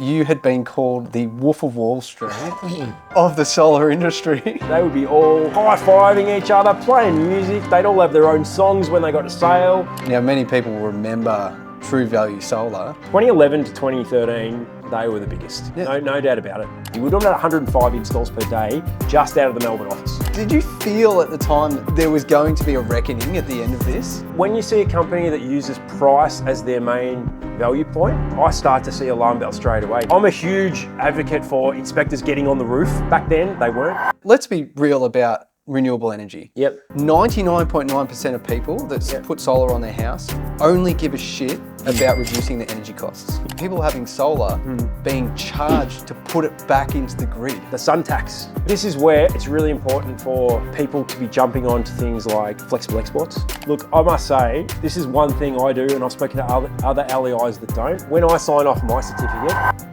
you had been called the Wolf of Wall Street of the solar industry. They would be all high-fiving each other, playing music. They'd all have their own songs when they got to sail. Now, many people will remember True Value Solar. 2011 to 2013, they were the biggest. Yeah. No doubt about it. We were doing about 105 installs per day just out of the Melbourne office. Did you feel at the time that there was going to be a reckoning at the end of this? When you see a company that uses price as their main value point, I start to see alarm bells straight away. I'm a huge advocate for inspectors getting on the roof. Back then, they weren't. Let's be real about renewable energy. Yep. 99.9% of people that put solar on their house only give a shit about reducing the energy costs. People having solar being charged to put it back into the grid. The sun tax. This is where it's really important for people to be jumping onto things like flexible exports. Look, I must say, this is one thing I do, and I've spoken to other LEIs that don't. When I sign off my certificate,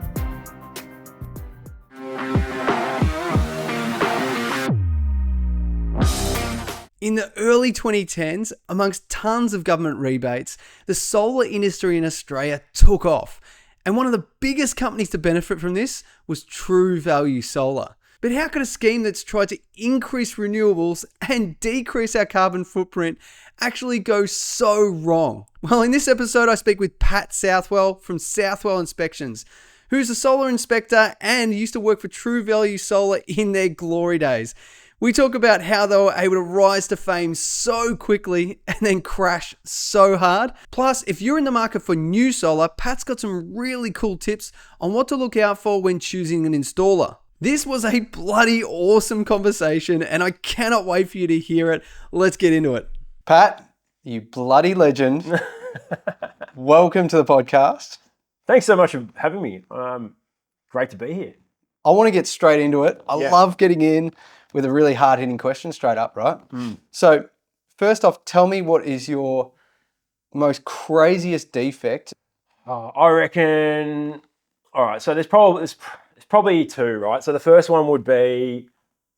In the early 2010s, amongst tons of government rebates, the solar industry in Australia took off. And one of the biggest companies to benefit from this was True Value Solar. But how could a scheme that's tried to increase renewables and decrease our carbon footprint actually go so wrong? Well, in this episode, I speak with Pat Southwell from Southwell Inspections, who's a solar inspector and used to work for True Value Solar in their glory days. We talk about how they were able to rise to fame so quickly and then crash so hard. Plus, if you're in the market for new solar, Pat's got some really cool tips on what to look out for when choosing an installer. This was a bloody awesome conversation and I cannot wait for you to hear it. Let's get into it. Pat, you bloody legend. Welcome to the podcast. thanks so much for having me. Great to be here. I want to get straight into it. I love getting in with a really hard-hitting question straight up, right? So first off, tell me what is your most craziest defect? I reckon, all right, so there's probably two, right? So the first one would be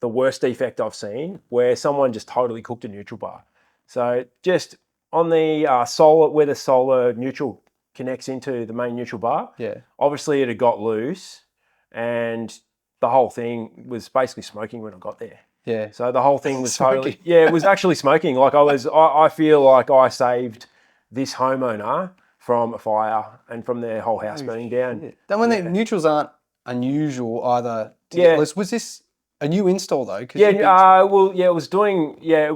the worst defect I've seen, where someone just totally cooked a neutral bar. So just on the solar, where the solar neutral connects into the main neutral bar, obviously it had got loose and the whole thing was basically smoking when I got there. Yeah. So the whole thing was Smoking. totally, it was actually smoking. Like I feel like I saved this homeowner from a fire and from their whole house burning down. Then when the neutrals aren't unusual either. Was this a new install though? It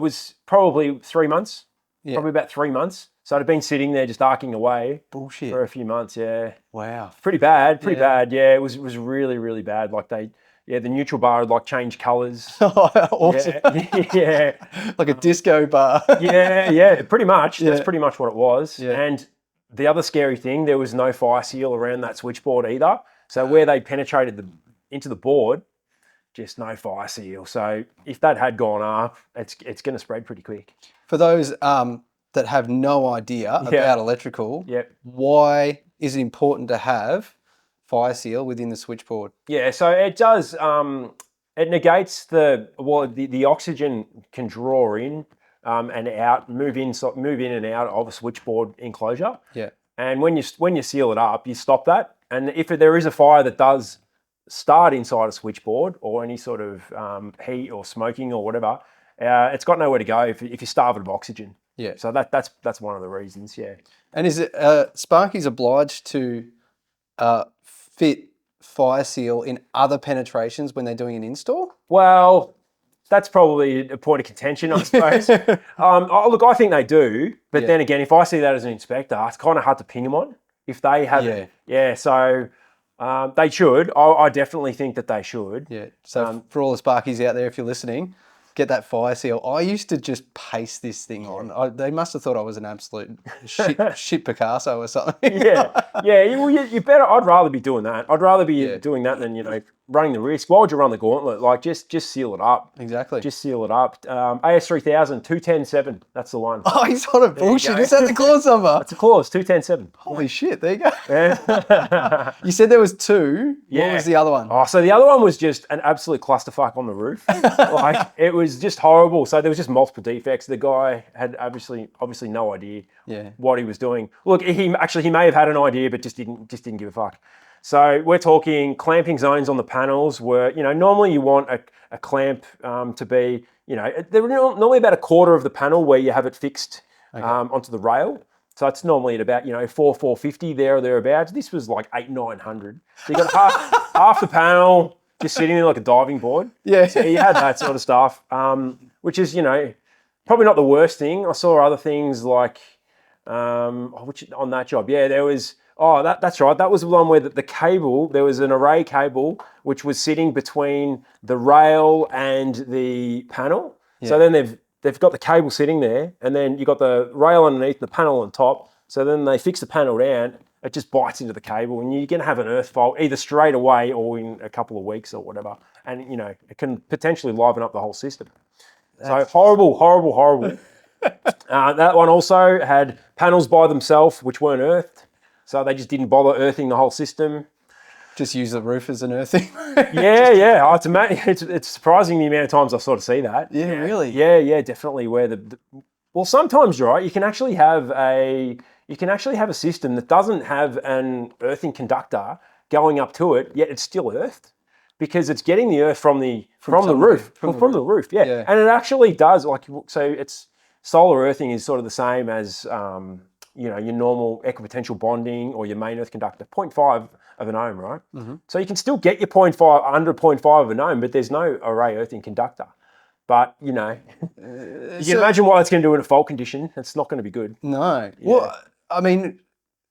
was probably 3 months. Yeah. Probably about 3 months. So it had been sitting there just arcing away for a few months, Wow. Pretty bad, yeah. It was really, really bad. Like the neutral bar had like changed colours. Awesome. Yeah. Like a disco bar. Pretty much. Yeah. That's pretty much what it was. Yeah. And the other scary thing, there was no fire seal around that switchboard either. So where they penetrated into the board, just no fire seal. So if that had gone up, it's going to spread pretty quick. For those that have no idea about electrical, why is it important to have fire seal within the switchboard? Yeah, so it does, it negates the oxygen can draw in and out, move in and out of a switchboard enclosure. Yeah. And when you seal it up, you stop that. And if there is a fire that does start inside a switchboard or any sort of heat or smoking or whatever, it's got nowhere to go if you're starving of oxygen. Yeah. So that's one of the reasons, yeah. And is it Sparky's obliged to fit fire seal in other penetrations when they're doing an install? Well, that's probably a point of contention, I suppose. Look, I think they do, but then again, if I see that as an inspector, it's kind of hard to ping them on if they have it. Yeah, so they should. I definitely think that they should. Yeah. So for all the Sparkies out there, if you're listening, get that fire seal. I used to just paste this thing on. They must have thought I was an absolute shit Picasso or something. Well, you better. I'd rather be doing that. I'd rather be doing that than running the risk. Why would you run the gauntlet? Like just seal it up. Exactly. Just seal it up. AS3000 210.7. That's the one. Oh, he's on a bullshit. Is that the clause number? That's a clause 210.7. Holy shit! There you go. Yeah. You said there was two. Yeah. What was the other one? Oh, so the other one was just an absolute clusterfuck on the roof. Like it was just horrible. So there was just multiple defects. The guy had obviously no idea what he was doing. Look, he may have had an idea, but just didn't give a fuck. So we're talking clamping zones on the panels where, normally you want a clamp to be, they're normally about a quarter of the panel where you have it fixed onto the rail. So it's normally at about, 450 there or thereabouts. This was like 900. So you got half the panel just sitting there like a diving board. Yeah. So you had that sort of stuff, which is, probably not the worst thing. I saw other things like, which on that job, there was, that's right. That was the one where the cable, there was an array cable, which was sitting between the rail and the panel. Yeah. So then they've got the cable sitting there, and then you got the rail underneath, the panel on top. So then they fix the panel down, it just bites into the cable, and you're going to have an earth fault either straight away or in a couple of weeks or whatever. And, it can potentially liven up the whole system. So horrible. That one also had panels by themselves, which weren't earthed. So they just didn't bother earthing the whole system. Just use the roof as an earthing. Yeah. It's surprising the amount of times I sort of see that. Yeah, really? Yeah, definitely. Where well, sometimes, right, you can actually have a system that doesn't have an earthing conductor going up to it, yet it's still earthed because it's getting the earth from the roof. Yeah. And it actually does, it's solar earthing is sort of the same as your normal equipotential bonding or your main earth conductor, 0.5 of an ohm, right? Mm-hmm. So you can still get your 0.5 under 0.5 of an ohm, but there's no array earthing conductor. But, you can imagine what it's going to do in a fault condition. It's not going to be good. No. Yeah. Well, I mean,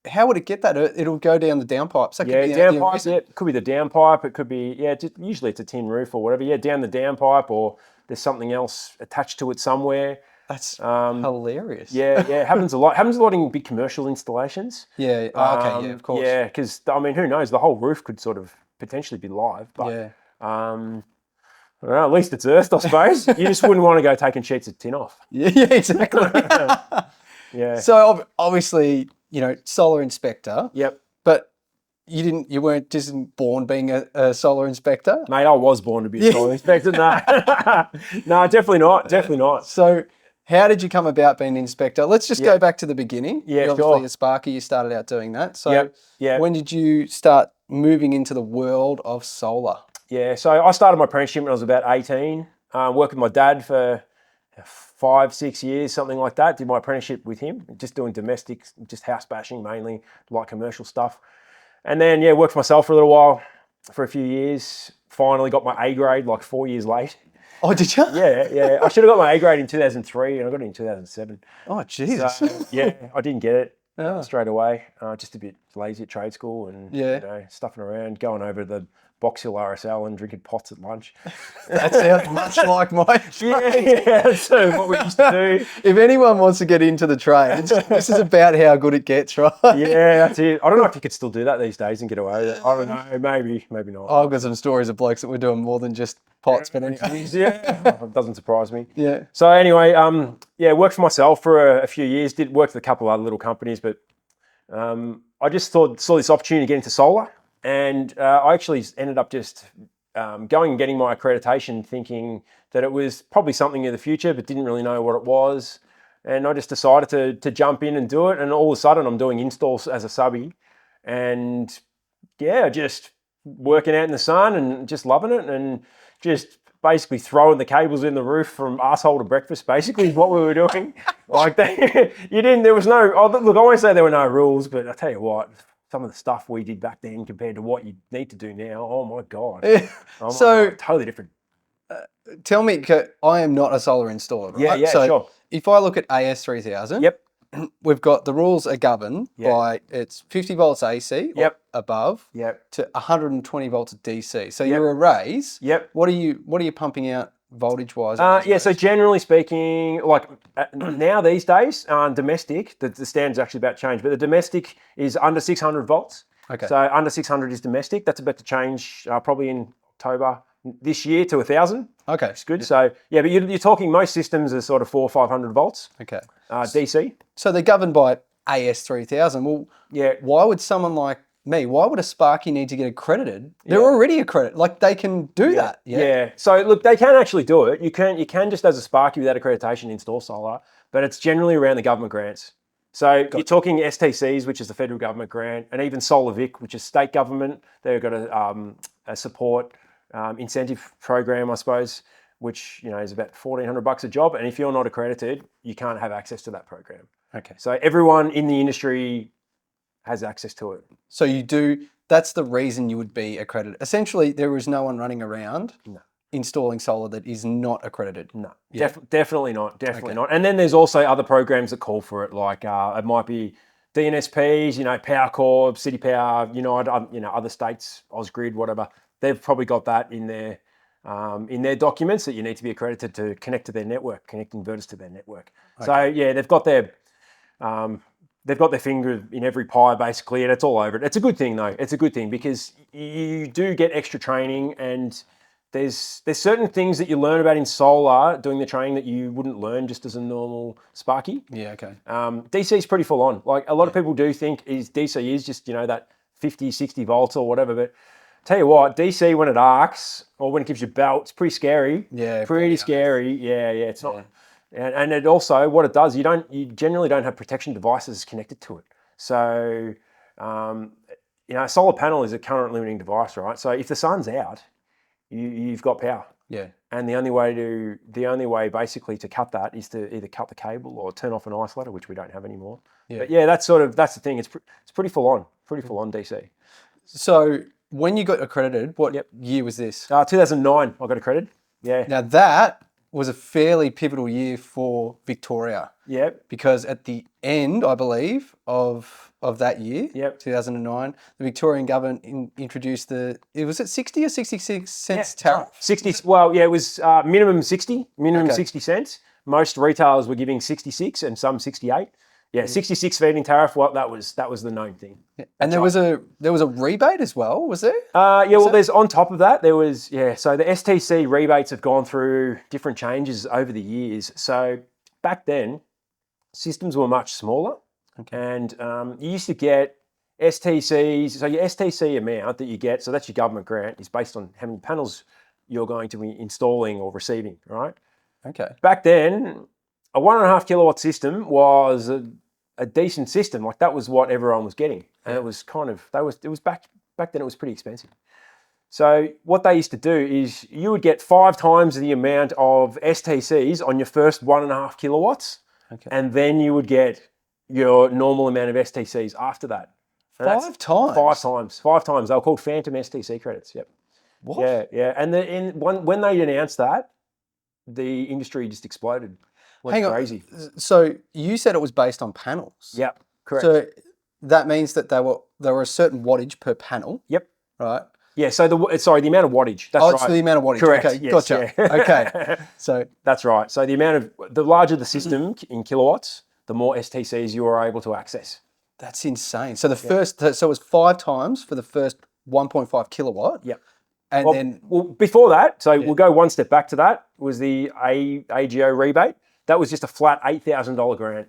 how would it get that? It'll go down the downpipe. So downpipe, it could be the downpipe. It could be, usually it's a tin roof or whatever. Yeah, down the downpipe, or there's something else attached to it somewhere. That's hilarious. Yeah, it happens a lot. Happens a lot in big commercial installations. Yeah. Okay. Yeah, of course. Yeah, because who knows? The whole roof could sort of potentially be live. But I don't know, at least it's earthed, I suppose. You just wouldn't want to go taking sheets of tin off. Yeah, exactly. Yeah. So obviously, solar inspector. Yep. But you weren't just born being a solar inspector? Mate, I was born to be a solar inspector. No. No, definitely not. So how did you come about being an inspector? Let's just go back to the beginning. Yeah, obviously, at Sparky, you started out doing that. So when did you start moving into the world of solar? Yeah, so I started my apprenticeship when I was about 18. Worked with my dad for 5-6 years, something like that. Did my apprenticeship with him, just doing domestic, just house bashing mainly, light commercial stuff. And then, worked for myself for a little while, for a few years. Finally got my A grade like 4 years late. Oh, did you? Yeah. I should have got my A grade in 2003 and I got it in 2007. Oh, Jesus. So, I didn't get it straight away. Just a bit lazy at trade school and stuffing around, going over the Box Hill RSL and drinking pots at lunch. That sounds much like my trade. That's what we used to do. If anyone wants to get into the trades, this is about how good it gets, right? Yeah, that's it. I don't know if you could still do that these days and get away with it. I don't know. Maybe not. I've got some stories of blokes that were doing more than just pots, but anyway. It doesn't surprise me. Yeah. So anyway, worked for myself for a few years. Did work with a couple of other little companies, but I just saw this opportunity to get into solar. And I actually ended up just going and getting my accreditation, thinking that it was probably something in the future, but didn't really know what it was. And I just decided to jump in and do it. And all of a sudden, I'm doing installs as a subby, and just working out in the sun and just loving it, and just basically throwing the cables in the roof from arsehole to breakfast. Basically, is what we were doing. There was no. Look, I won't say there were no rules, but I tell you what. Some of the stuff we did back then compared to what you need to do now, oh my God. Totally different. Tell me, I am not a solar installer, right? Yeah, sure. If I look at AS3000, we've got the rules are governed by it's 50 volts AC or above to 120 volts DC. So your arrays, what are you pumping out voltage-wise? So generally speaking, now these days, domestic, the standard's actually about to change, but the domestic is under 600 volts. Okay. So under 600 is domestic. That's about to change probably in October this year to 1,000. Okay. It's good. So, but you're talking most systems are sort of 400 or 500 volts. Okay. DC. So they're governed by AS3000. Well, why would someone like me, why would a Sparky need to get accredited? They're already accredited. They can do that. Yeah. So look, they can actually do it. You can just as a Sparky without accreditation install solar, but it's generally around the government grants. So you're talking STCs, which is the federal government grant, and even Solar Vic, which is state government. They've got a support incentive program, I suppose, which is about $1,400 a job. And if you're not accredited, you can't have access to that program. Okay. So everyone in the industry has access to it. So you do. That's the reason you would be accredited. Essentially, there is no one running around installing solar that is not accredited. No, definitely not. Definitely not. And then there's also other programs that call for it, like it might be DNSPs, Power Corp, City Power, other states, Ausgrid, whatever. They've probably got that in their documents that you need to be accredited to connect to their network, connect inverters to their network. Okay. So yeah, they've got their finger in every pie basically, and it's all over it. It's a good thing though. It's a good thing because you do get extra training, and there's certain things that you learn about in solar doing the training that you wouldn't learn just as a normal Sparky. Yeah, okay. DC is pretty full on. Like a lot of people do think DC is just, that 50, 60 volts or whatever, but tell you what, DC when it arcs or when it gives you belt, it's pretty scary. Yeah. Pretty scary. Yeah, it's not. And it also, what it does, you generally don't have protection devices connected to it. So, a solar panel is a current limiting device, right? So if the sun's out, you've got power. Yeah. And the only way basically to cut that is to either cut the cable or turn off an isolator, which we don't have anymore. Yeah. But yeah, that's the thing. It's pretty full on DC. So when you got accredited, what year was this? 2009, I got accredited. Yeah. Now that was a fairly pivotal year for Victoria. Yep. Because at the end, I believe, of that year, 2009, the Victorian government introduced was it 60 or 66 cents tariff? 60. Well, yeah, it was minimum 60 cents. Most retailers were giving 66 and some 68. Yeah, 66 feed-in tariff. Well, that was the known thing. Yeah. And there was a rebate as well, was there? There's on top of that there was So the STC rebates have gone through different changes over the years. So back then, systems were much smaller, and you used to get STCs. So your STC amount that you get, so that's your government grant, is based on how many panels you're going to be installing or receiving, right? Okay. Back then, a 1.5 kilowatt system was a decent system. Like that was what everyone was getting, and it was back then it was pretty expensive. So what they used to do is you would get 5 times the amount of STCs on your first 1.5 kilowatts, and then you would get your normal amount of STCs after that. And 5 times? 5 times. 5 times. They were called phantom STC credits. Yep. What? Yeah. And when they announced that, the industry just exploded. Hang crazy. On. So you said it was based on panels. Yep, correct. So that means that they were a certain wattage per panel. Yep. Right. Yeah. So the amount of wattage. That's right. It's the amount of wattage. Correct. Okay. Yes, Gotcha. Yeah. Okay. So that's right. So the larger the system in kilowatts, the more STCs you are able to access. That's insane. So so it was 5 times for the first 1.5 kilowatt. Yep. And then before that, so we'll go one step back to that, was the AGO rebate. That was just a flat $8,000 grant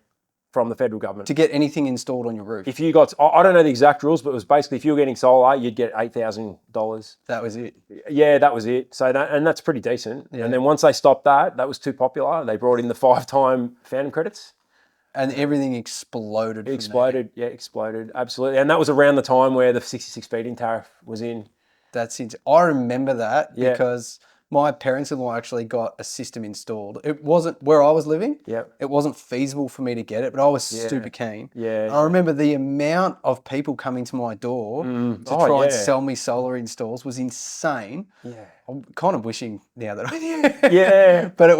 from the federal government. To get anything installed on your roof. If you got, I don't know the exact rules, but it was basically if you were getting solar, you'd get $8,000. That was it. Yeah, that was it. So that's pretty decent. Yeah. And then once they stopped that was too popular. They brought in the 5-time phantom credits. And everything exploded. Exploded. Absolutely. And that was around the time where the 66 feed-in tariff was in. That's it. I remember that because my parents-in-law actually got a system installed. It wasn't where I was living. Yeah. It wasn't feasible for me to get it, but I was super keen. Yeah. I remember the amount of people coming to my door to try and sell me solar installs was insane. Yeah. I'm kind of wishing now that I did. Yeah. But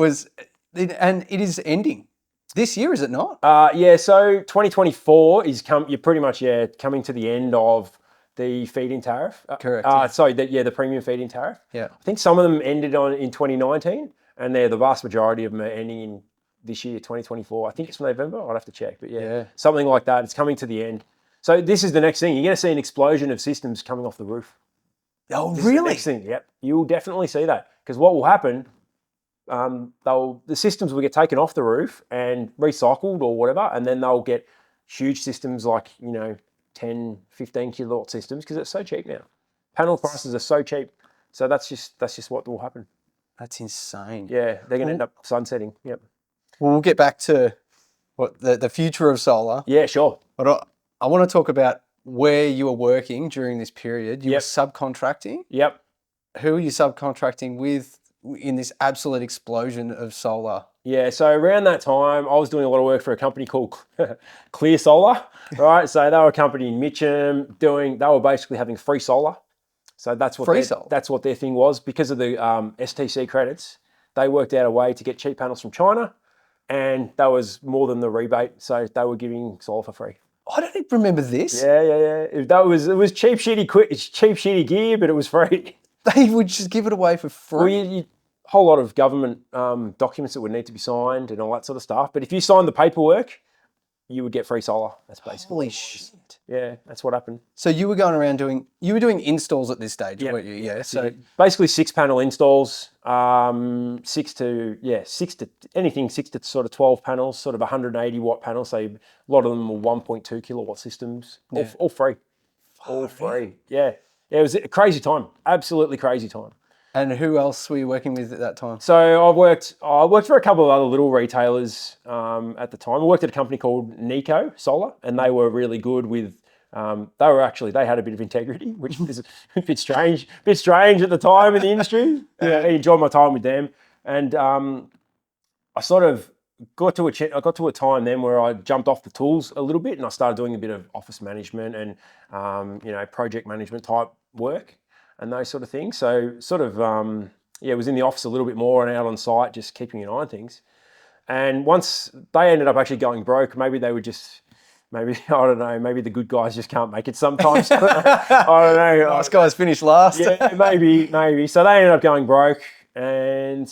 it is ending. This year, is it not? So 2024 is you're pretty much coming to the end of the feed-in tariff. Correct. The premium feed-in tariff. Yeah. I think some of them ended in 2019, and the vast majority of them are ending in this year, 2024. I think it's November. I'd have to check, but something like that. It's coming to the end. So this is the next thing. You're going to see an explosion of systems coming off the roof. Oh, this really? Is the next thing. Yep. You will definitely see that, because what will happen? The systems will get taken off the roof and recycled or whatever, and then they'll get huge systems like 10, 15 kilowatt systems, because it's so cheap now. Panel prices are so cheap, so that's just what will happen. That's insane. Yeah, they're going to end up sunsetting. Yep. Well, we'll get back to what the future of solar. Yeah, sure. But I want to talk about where you were working during this period. You were Yep. subcontracting. Yep. Who are you subcontracting with in this absolute explosion of solar? Yeah, so around that time, I was doing a lot of work for a company called Clear Solar, right? So they were a company in Mitcham they were basically having free solar. So that's what Free solar? that's what their thing was. Because of the STC credits, they worked out a way to get cheap panels from China, and that was more than the rebate. So they were giving solar for free. I don't even remember this. Yeah. It was cheap shitty gear, but it was free. They would just give it away for Well, free. you whole lot of government documents that would need to be signed and all that sort of stuff. But if you signed the paperwork, you would get free solar. That's basically Holy what it was. shit. Yeah, that's what happened. So you were going around doing installs at this stage, weren't you? Yeah. So Basically 6-panel installs, six to anything 6 to sort of 12 panels, sort of 180 watt panels. So a lot of them were 1.2 kilowatt systems, all free, all free. Yeah, it was a crazy time, absolutely crazy time. and who else were you working with at that time? So I worked for a couple of other little retailers at the time. I worked at a company called Nico Solar, and they were really good with. They had a bit of integrity, which is a bit strange at the time in the industry. I enjoyed my time with them, and I sort of got to a time then where I jumped off the tools a little bit, and I started doing a bit of office management and project management type work and those sort of things. So sort of was in the office a little bit more and out on site, just keeping an eye on things. And once they ended up actually going broke, maybe they were just. Maybe, I don't know, maybe the good guys just can't make it sometimes. I don't know. Nice guys finish last. Yeah, maybe. So they ended up going broke. And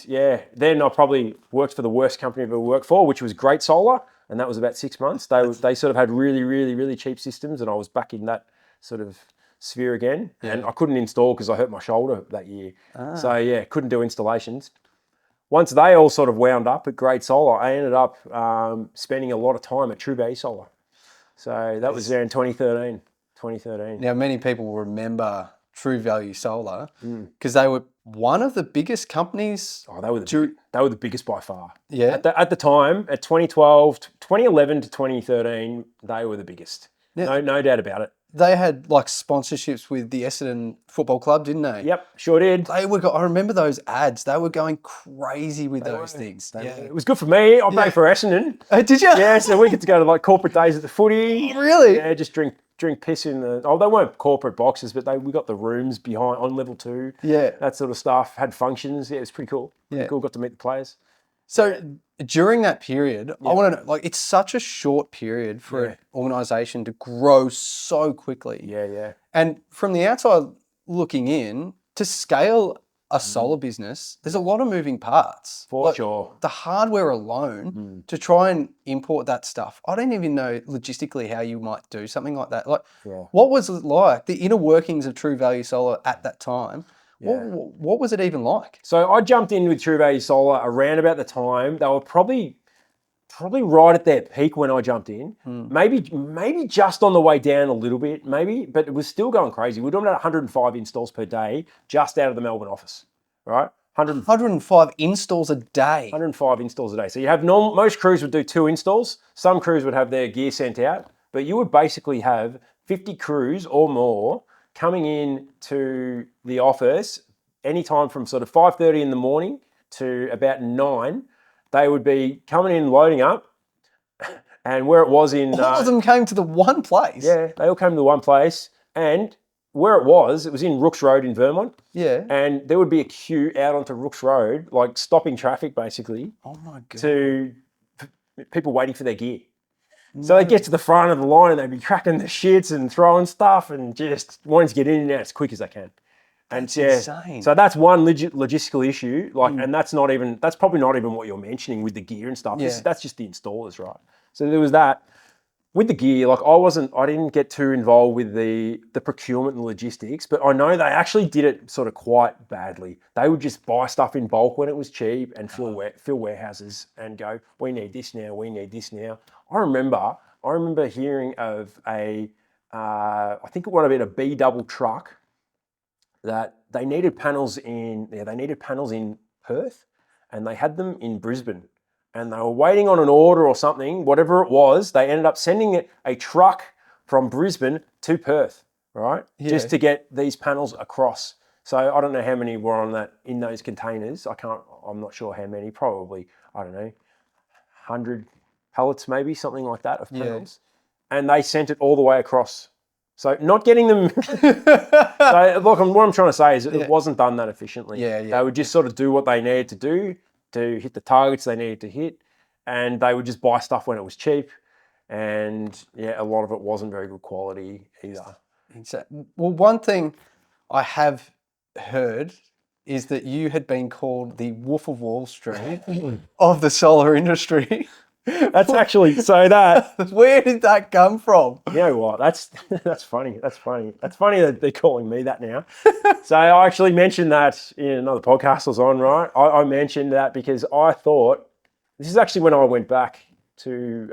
then I probably worked for the worst company I've ever worked for, which was Great Solar. And that was about 6 months. They sort of had really, really, really cheap systems. And I was back in that sort of sphere again. Yeah. And I couldn't install because I hurt my shoulder that year. So couldn't do installations. Once they all sort of wound up at Great Solar, I ended up spending a lot of time at True Value Solar. So that was there in 2013. Now, many people will remember True Value Solar because they were one of the biggest companies. Oh, they were the biggest by far. Yeah. At the time, at 2011 to 2013, they were the biggest. Yeah. No doubt about it. They had like sponsorships with the Essendon Football Club, didn't they? Yep, sure did. I remember those ads. They were going crazy with those things. It was good for me. I paid for Essendon. Did you? Yeah, so we get to go to like corporate days at the footy. Really? Yeah, just drink piss in the. Oh, they weren't corporate boxes, but we got the rooms behind on level 2. Yeah, that sort of stuff. Had functions. Yeah, it was pretty cool. Yeah, cool. Got to meet the players. So during that period, I want to know, like, it's such a short period for an organisation to grow so quickly. Yeah. And from the outside looking in, to scale a solar business, there's a lot of moving parts. For sure. The hardware alone, to try and import that stuff, I don't even know logistically how you might do something like that. Like, what was it like, the inner workings of True Value Solar at that time? Yeah. What was it even like? So I jumped in with True Value Solar around about the time. They were probably right at their peak when I jumped in. Maybe just on the way down a little bit, but it was still going crazy. We're doing about 105 installs per day just out of the Melbourne office, right? 105 installs a day. 105 installs a day. So you have most crews would do 2 installs. Some crews would have their gear sent out, but you would basically have 50 crews or more coming in to the office anytime from sort of 5:30 in the morning to about 9. They would be coming in, loading up, and where it was in... All of them came to the one place? Yeah, they all came to the one place, and where it was in Rooks Road in Vermont. Yeah. And there would be a queue out onto Rooks Road, like stopping traffic basically. Oh my God. To people waiting for their gear. So they get to the front of the line and they'd be cracking the shits and throwing stuff and just wanting to get in and out as quick as they can. And that's insane. So that's one logistical issue. And that's probably not even what you're mentioning with the gear and stuff. Yeah. That's just the installers, right? So there was that. With the gear, I didn't get too involved with the procurement and logistics, but I know they actually did it sort of quite badly. They would just buy stuff in bulk when it was cheap and fill warehouses and go, we need this now. I remember hearing of I think it would have been a B double truck that they needed panels in Perth, and they had them in Brisbane. and they were waiting on an order or something, whatever it was. They ended up sending a truck from Brisbane to Perth, right? Yeah. Just to get these panels across. So I don't know how many were in those containers. I'm not sure how many, probably, I don't know, 100 pallets maybe, something like that of panels. And they sent it all the way across. So not getting them. So look, what I'm trying to say is it wasn't done that efficiently. They would just sort of do what they needed to do to hit the targets they needed to hit, and they would just buy stuff when it was cheap. And a lot of it wasn't very good quality either. Exactly. Well, one thing I have heard is that you had been called the Wolf of Wall Street of the solar industry. That's actually that. Where did that come from? You know what? That's funny. That's funny. That's funny that they're calling me that now. So I actually mentioned that in another podcast I was on, right? I mentioned that because I thought, this is actually when I went back to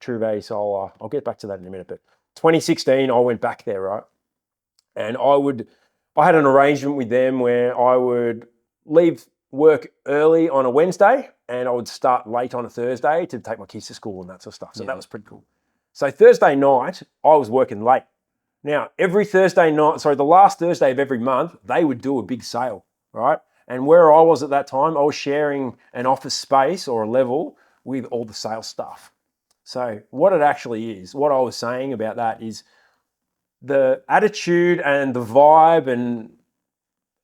Tradie Solar. I'll get back to that in a minute, but 2016 I went back there, right? And I had an arrangement with them where I would leave work early on a Wednesday and I would start late on a Thursday to take my kids to school and that sort of stuff. So that was pretty cool. So Thursday night, I was working late. Now, every Thursday night, the last Thursday of every month, they would do a big sale, right? And where I was at that time, I was sharing an office space or a level with all the sales staff. So what it actually is, what I was saying about that is the attitude and the vibe and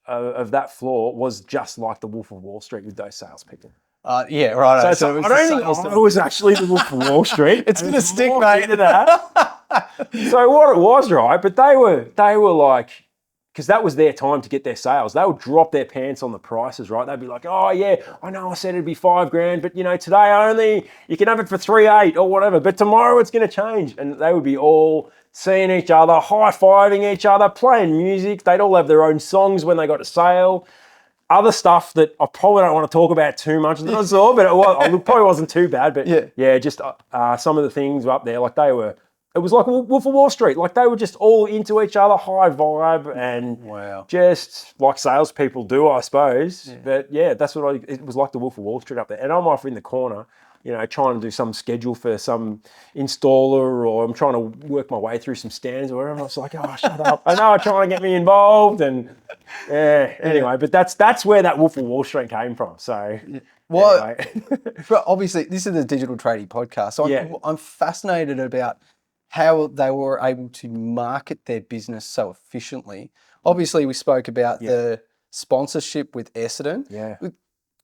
of that floor was just like the Wolf of Wall Street with those salespeople. Yeah, right. So I don't think I was actually the Wolf of Wall Street. It's going to stick, mate. Into that. So what it was, right? But they were like, because that was their time to get their sales. They would drop their pants on the prices, right? They'd be like, oh yeah, I know I said it'd be $5,000, but today you can have it for 3,800 or whatever. But tomorrow it's going to change, and they would be all seeing each other, high-fiving each other, playing music. They'd all have their own songs when they got to sale. Other stuff that I probably don't want to talk about too much that I saw, but it probably wasn't too bad. But just some of the things up there, like it was like Wolf of Wall Street. Like they were just all into each other, high vibe, and just like salespeople do, I suppose. Yeah. But that's what it was like the Wolf of Wall Street up there. And I'm off in the corner, trying to do some schedule for some installer, or I'm trying to work my way through some standards or whatever. I was like, oh, shut up. I know, trying to get me involved. And anyway, but that's where that Wolf of Wall Street came from. So, well, obviously, this is the Digital Tradie podcast. So I'm fascinated about how they were able to market their business so efficiently. Obviously, we spoke about the sponsorship with Essendon. Yeah.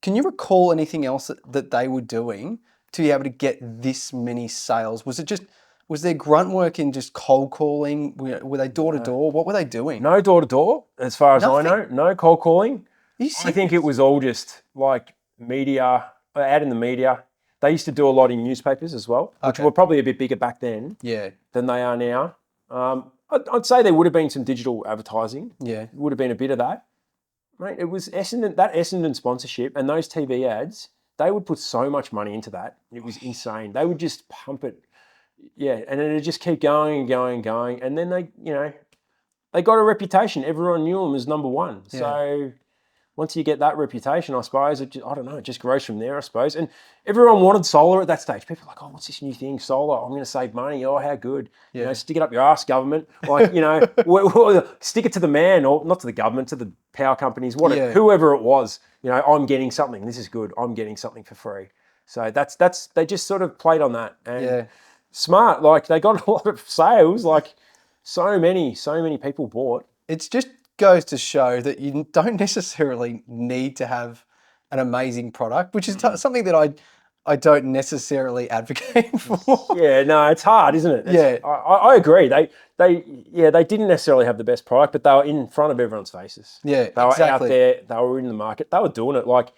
Can you recall anything else that they were doing to be able to get this many sales? Was there grunt work in just cold calling? Were they door to door? What were they doing? No door to door, as far as I know. No cold calling. I think it was all just like media, ad in the media. They used to do a lot in newspapers as well, which were probably a bit bigger back then than they are now. I'd say there would have been some digital advertising. Yeah. Would have been a bit of that. Mate, it was Essendon sponsorship and those TV ads, they would put so much money into that. It was insane. They would just pump it. Yeah, and then it'd just keep going and going and going. And then they got a reputation. Everyone knew them as number one. Yeah. So once you get that reputation, I suppose, it just grows from there, I suppose. And everyone wanted solar at that stage. People were like, oh, what's this new thing? Solar, I'm going to save money. Oh, how good. Yeah. Stick it up your ass, government. Like, stick it to the man, or not to the government, to the power companies, whoever it was. I'm getting something. This is good. I'm getting something for free. So they just sort of played on that. And smart. Like, they got a lot of sales. Like, so many people bought. It's just goes to show that you don't necessarily need to have an amazing product, which is something that I don't necessarily advocate for. Yeah, no, it's hard, isn't it? I agree. They didn't necessarily have the best product, but they were in front of everyone's faces. Yeah, they were out there. They were in the market. They were doing it. Like,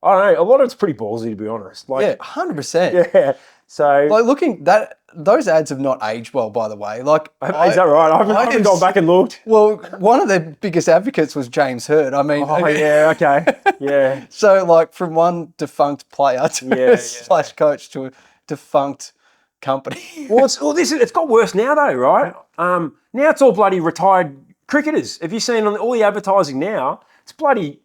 I don't know. A lot of it's pretty ballsy, to be honest. Like, 100%. Yeah. So, like, those ads have not aged well, by the way. Like, is that right? I haven't gone back and looked. Well, one of their biggest advocates was James Hurd. I mean, okay, yeah. So, like, from one defunct player to slash coach to a defunct company. It's got worse now, though, right? Now it's all bloody retired cricketers. Have you seen on all the advertising now?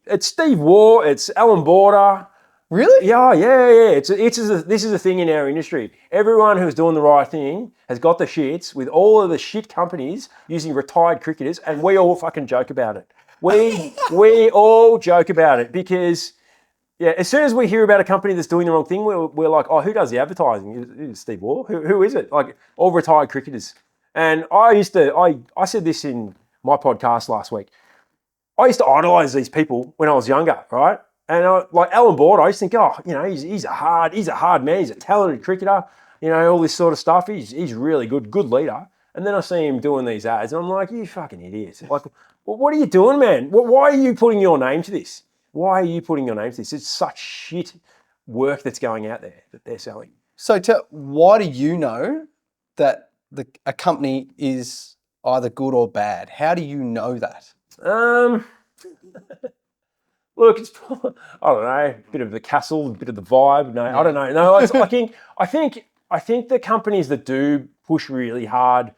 It's Steve Waugh, it's Alan Border. Really? Yeah. This is a thing in our industry. Everyone who's doing the right thing has got the shits with all of the shit companies using retired cricketers, and we all fucking joke about it. We all joke about it because, yeah, as soon as we hear about a company that's doing the wrong thing, we're like, oh, who does the advertising? Is Steve Waugh? Who is it? Like, all retired cricketers. And I said this in my podcast last week. I used to idolise these people when I was younger, right? And like Alan Board, I used to think, oh, he's a hard man. He's a talented cricketer. All this sort of stuff. He's really good leader. And then I see him doing these ads, and I'm like, you fucking idiots! Like, well, what are you doing, man? Why are you putting your name to this? Why are you putting your name to this? It's such shit work that's going out there that they're selling. So why do you know that a company is either good or bad? How do you know that? Look, it's I don't know, a bit of the castle, a bit of the vibe. No, yeah. I don't know. No, I think the companies that do push really hard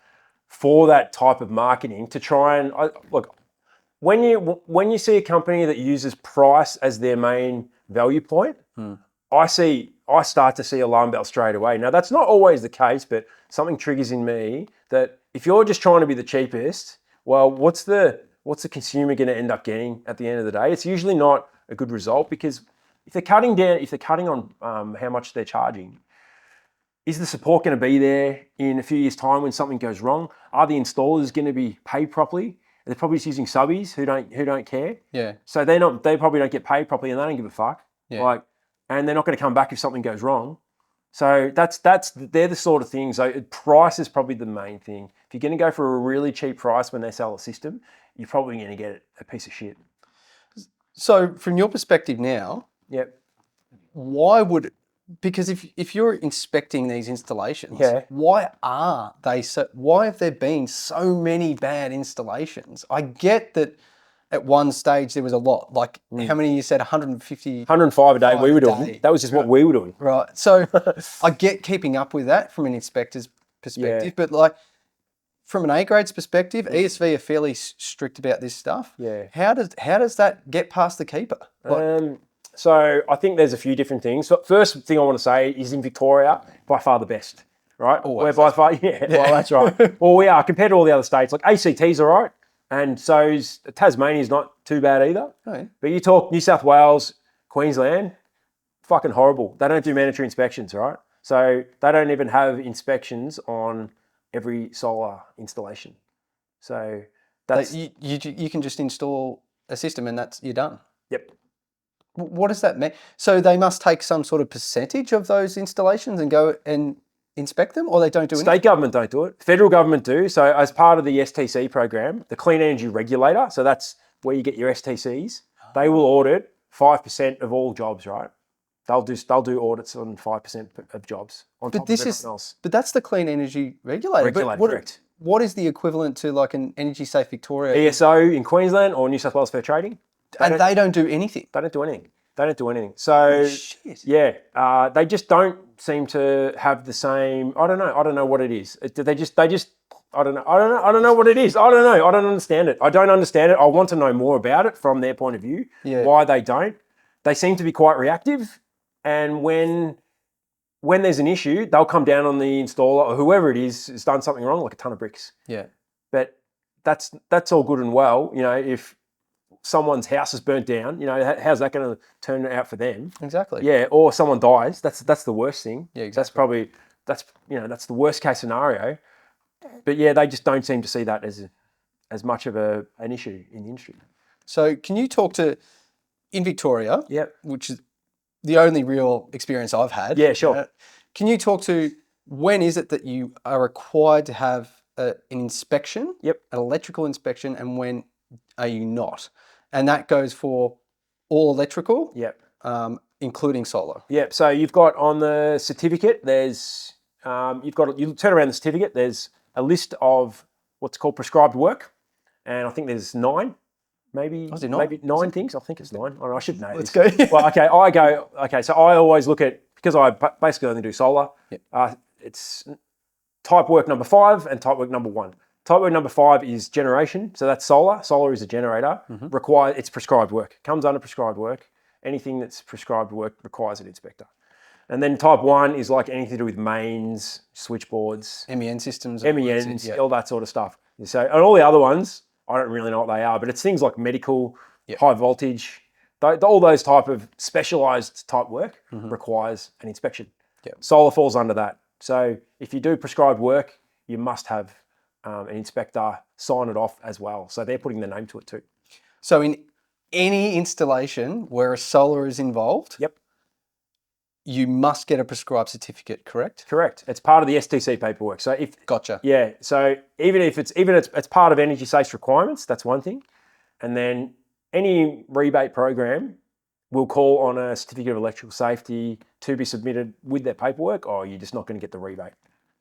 for that type of marketing to try and look. When you see a company that uses price as their main value point, I start to see alarm bells straight away. Now that's not always the case, but something triggers in me that if you're just trying to be the cheapest, well, what's the consumer going to end up getting at the end of the day? It's usually not a good result, because if they're cutting on how much they're charging, is the support going to be there in a few years' time when something goes wrong? Are the installers going to be paid properly? They're probably just using subbies who don't care. Yeah. So they probably don't get paid properly, and they don't give a fuck. Yeah. And they're not going to come back if something goes wrong. So they're the sort of things. So price is probably the main thing. If you're going to go for a really cheap price when they sell a system, you're probably going to get a piece of shit. So from your perspective now, yep. Because if you're inspecting these installations, yeah. why have there been so many bad installations? I get that at one stage there was a lot, like how many you said, 150? 105 a day we were doing. That was just what we were doing. Right. So I get keeping up with that from an inspector's perspective, but like from an A-grade's perspective, ESV are fairly strict about this stuff. Yeah. How does that get past the keeper? So I think there's a few different things. So first thing I want to say is in Victoria, by far the best, right? Always. We're by far, yeah. Well, that's right. Well, we are compared to all the other states. Like ACT's all right, and so's Tasmania's not too bad either. Okay. But you talk New South Wales, Queensland, fucking horrible. They don't do mandatory inspections, right? So they don't even have inspections on every solar installation. So that's you can just install a system and you're done. Yep. What does that mean? So they must take some sort of percentage of those installations and go and inspect them, or they don't do anything? State government don't do it. Federal government do. So as part of the STC program, the Clean Energy Regulator, so that's where you get your STCs, they will audit 5% of all jobs, right? They'll do audits on 5% of jobs on top of everyone else. But that's the Clean Energy Regulator. Correct. What is the equivalent to like an Energy Safe Victoria? ESO in Queensland or New South Wales Fair Trading. They don't do anything. They don't do anything. So shit. Yeah, they just don't seem to have the same. I don't know what it is. They just. I don't know. I don't know what it is. I don't know. I don't understand it. I want to know more about it from their point of view. Yeah. Why they don't. They seem to be quite reactive, and when there's an issue, they'll come down on the installer or whoever it is has done something wrong, like a ton of bricks. Yeah. But that's all good and well. if someone's house is burnt down, how's that going to turn out for them? Exactly. Yeah, or someone dies. That's the worst thing. Yeah, exactly. That's the worst case scenario. But yeah, they just don't seem to see that as much of an issue in the industry. So can you talk to, in Victoria, yep, which is the only real experience I've had. Yeah, sure. Can you talk to when is it that you are required to have an inspection, yep, an electrical inspection, and when are you not? And that goes for all electrical, yep, including solar. Yep. So you've got on the certificate, there's you turn around the certificate, there's a list of what's called prescribed work, and I think there's 9. Maybe 9 things. I think it's 9. I should know. Let's go. Well, so I always look at, because I basically only do solar. Yep. It's type work number 5 and type work number 1. Type work number 5 is generation, so that's solar. Solar is a generator. Mm-hmm. It's prescribed work. Comes under prescribed work. anything that's prescribed work requires an inspector. And then type 1 is like anything to do with mains, switchboards, MEN systems, MENs, all that sort of stuff. So, and all the other ones, I don't really know what they are, but it's things like medical, high voltage, all those type of specialised type work requires an inspection. Solar falls under that. So if you do prescribed work, you must have an inspector sign it off as well. So they're putting their name to it too. So in any installation where a solar is involved, you must get a prescribed certificate, correct? Correct. It's part of the STC paperwork. So if Gotcha. Yeah. So even if it's part of Energy Safe's requirements, that's one thing. And then any rebate program will call on a certificate of electrical safety to be submitted with their paperwork, or you're just not going to get the rebate.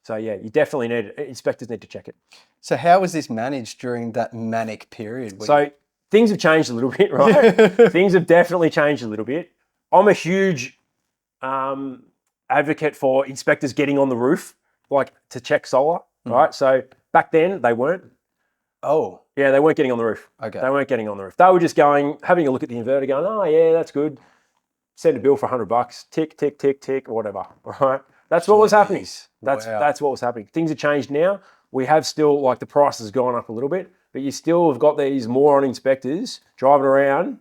So yeah, you definitely inspectors need to check it. So how was this managed during that manic period? So things have changed a little bit, right? Things have definitely changed a little bit. I'm a huge advocate for inspectors getting on the roof, like to check solar, right? So back then they weren't. Oh. Yeah, they weren't getting on the roof. Okay. They weren't getting on the roof. They were just having a look at the inverter going, oh yeah, that's good. Send a bill for $100, tick, tick, tick, tick, whatever, right? That's what was happening. That's what was happening. Things have changed now. We have still, like the price has gone up a little bit, but you still have got these moron inspectors driving around,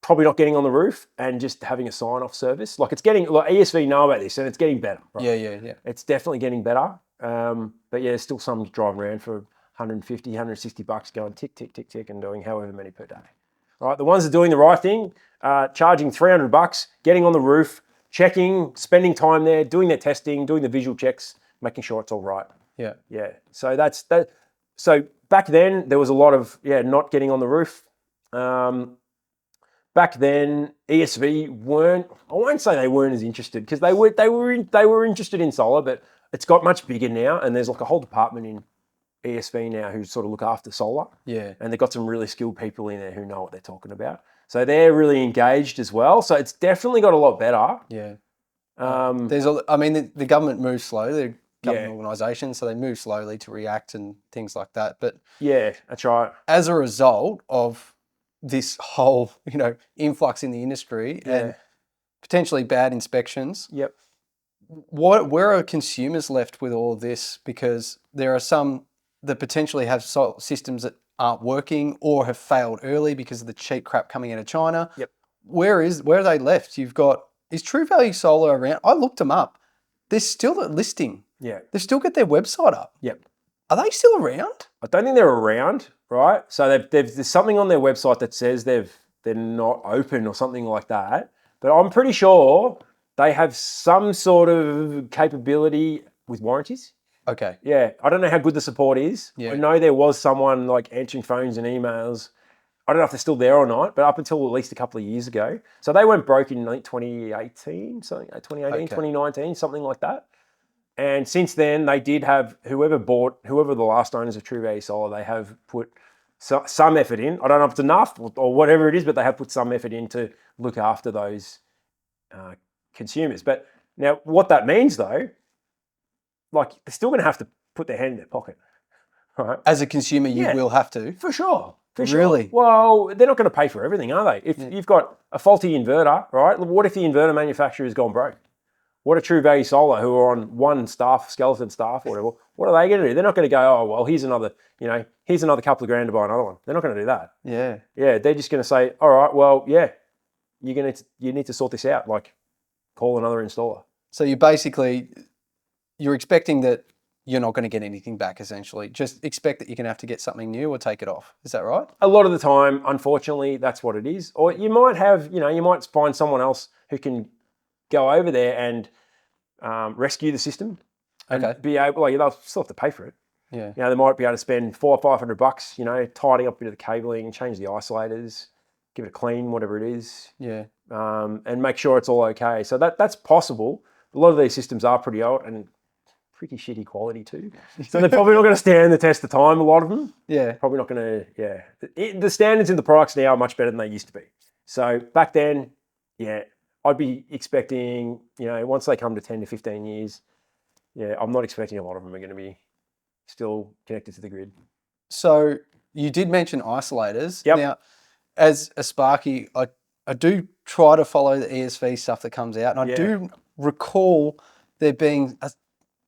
probably not getting on the roof and just having a sign-off service. Like ESV know about this and it's getting better. Right? Yeah. It's definitely getting better. But yeah, there's still some driving around for $150, $160 going tick, tick, tick, tick and doing however many per day. Right, the ones that are doing the right thing, charging $300, getting on the roof, checking, spending time there, doing their testing, doing the visual checks, making sure it's all right. Yeah. So that's that. So back then there was a lot of not getting on the roof. Back then ESV weren't. I won't say they weren't as interested because they were interested in solar, but it's got much bigger now, and there's like a whole department in ESV now who sort of look after solar. Yeah. And they've got some really skilled people in there who know what they're talking about. So they're really engaged as well. So it's definitely got a lot better. Yeah. The government moves slowly. They're government organisations, so they move slowly to react and things like that. But yeah, that's right. As a result of this whole, influx in the industry and potentially bad inspections. Yep. Where are consumers left with all of this? Because there are some that potentially have systems that aren't working or have failed early because of the cheap crap coming out of China. Yep. Where are they left? Is True Value Solar around? I looked them up. They're still at listing. Yeah. They've still got their website up. Yep. Are they still around? I don't think they're around, right? So there's something on their website that says they're not open or something like that. But I'm pretty sure they have some sort of capability with warranties. Okay. Yeah. I don't know how good the support is. Yeah. I know there was someone like answering phones and emails. I don't know if they're still there or not, but up until at least a couple of years ago. So they went broke in 2018, 2019, something like that. And since then, they did have, whoever the last owners of True Value Solar, they have put some effort in. I don't know if it's enough or whatever it is, but they have put some effort in to look after those consumers. But now what that means though, like they're still going to have to put their hand in their pocket. Right? As a consumer, you will have to. For sure. Really? Well, they're not going to pay for everything, are they? If you've got a faulty inverter, right? What if the inverter manufacturer has gone broke? What a True Value Solar who are on one skeleton staff or whatever, what are they going to do? They're not going to go, oh, well, here's another couple of grand to buy another one. They're not going to do that. Yeah. Yeah, they're just going to say, all right, well, yeah, you need to sort this out. Like, call another installer. So you're expecting that you're not going to get anything back, essentially. Just expect that you're going to have to get something new or take it off. Is that right? A lot of the time, unfortunately, that's what it is. Or you might have, you might find someone else who can go over there and rescue the system. Okay. And be able, they'll still have to pay for it. Yeah. They might be able to spend $400 or $500, tidying up a bit of the cabling, change the isolators, give it a clean, whatever it is. Yeah. And make sure it's all okay. So that's possible. A lot of these systems are pretty old and pretty shitty quality too. So they're probably not going to stand the test of time, a lot of them. Yeah. Probably not going to, The standards in the products now are much better than they used to be. So back then, I'd be expecting, once they come to 10 to 15 years, I'm not expecting a lot of them are going to be still connected to the grid. So you did mention isolators. Yep. Now, as a Sparky, I do try to follow the ESV stuff that comes out. And I do recall there being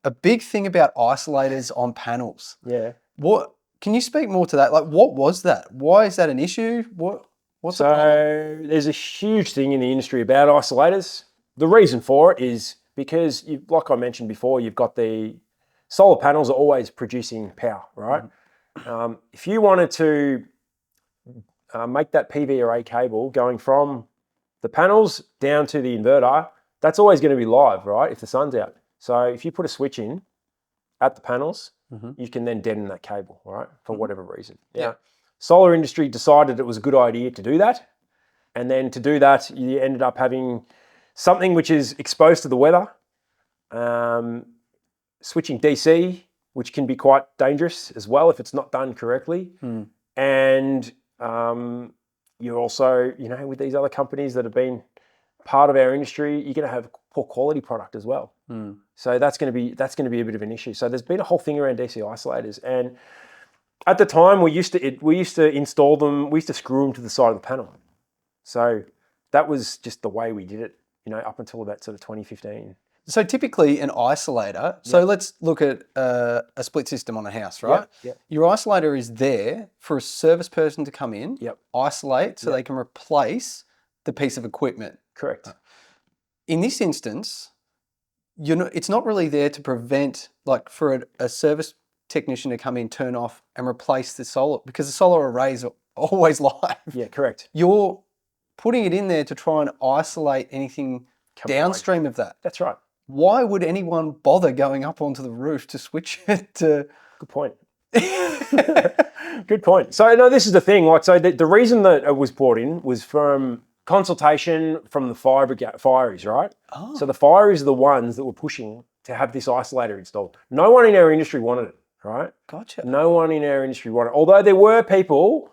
a big thing about isolators on panels. Yeah. What can you speak more to that? Like, what was that? Why is that an issue? What's the problem? There's a huge thing in the industry about isolators. The reason for it is because, like I mentioned before, you've got the solar panels are always producing power, right? If you wanted to make that PV-array cable going from the panels down to the inverter, that's always going to be live, right, if the sun's out. So if you put a switch in at the panels, you can then deaden that cable, right, for whatever reason. Yeah. Solar industry decided it was a good idea to do that. And then to do that, you ended up having something which is exposed to the weather, switching DC, which can be quite dangerous as well if it's not done correctly. And you're also, with these other companies that have been part of our industry, you're going to have poor quality product as well. So that's going to be a bit of an issue. So there's been a whole thing around DC isolators, and at the time we used to install them. We used to screw them to the side of the panel. So that was just the way we did it, up until about sort of 2015. So typically an isolator, so let's look at a split system on a house, right? Your isolator is there for a service person to come in, isolate so they can replace the piece of equipment. Correct. In this instance, it's not really there to prevent, like for a service technician to come in, turn off and replace the solar, because the solar arrays are always live. Yeah, correct. You're putting it in there to try and isolate anything downstream of that. That's right. Why would anyone bother going up onto the roof to switch it to... Good point. Good point. So, no, this is the thing. Like, so the reason that it was brought in was from consultation from the fireys, right? Oh. So the fireys are the ones that were pushing to have this isolator installed. No one in our industry wanted it, right? Gotcha. No one in our industry wanted it. Although there were people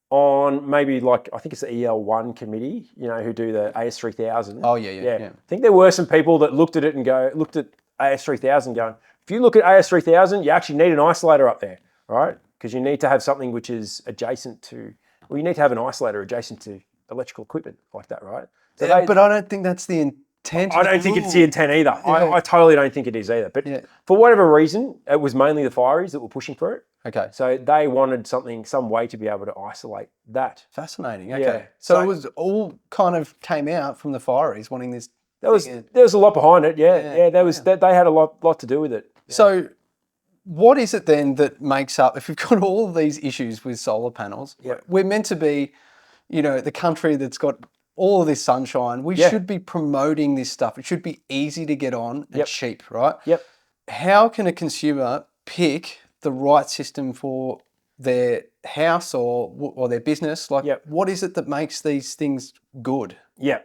on maybe like, I think it's the EL1 committee, who do the AS3000. Oh, yeah. I think there were some people that looked at it and looked at AS3000 going, if you look at AS3000, you actually need an isolator up there, right? Because you need to have something which is adjacent to, you need to have an isolator adjacent to electrical equipment like that, right? So but I don't think that's the intent. I don't think it's the intent either. I totally don't think it is either. But for whatever reason, it was mainly the fireys that were pushing for it. Okay. So they wanted some way to be able to isolate that. Fascinating. Okay. Yeah. So it was all kind of came out from the fireys wanting this. There was a lot behind it. Yeah. They had a lot to do with it. Yeah. So what is it then that makes up, if you've got all of these issues with solar panels, we're meant to be, the country that's got all of this sunshine. We should be promoting this stuff. It should be easy to get on and cheap, right? Yep. How can a consumer pick the right system for their house or their business? Like, what is it that makes these things good? Yeah.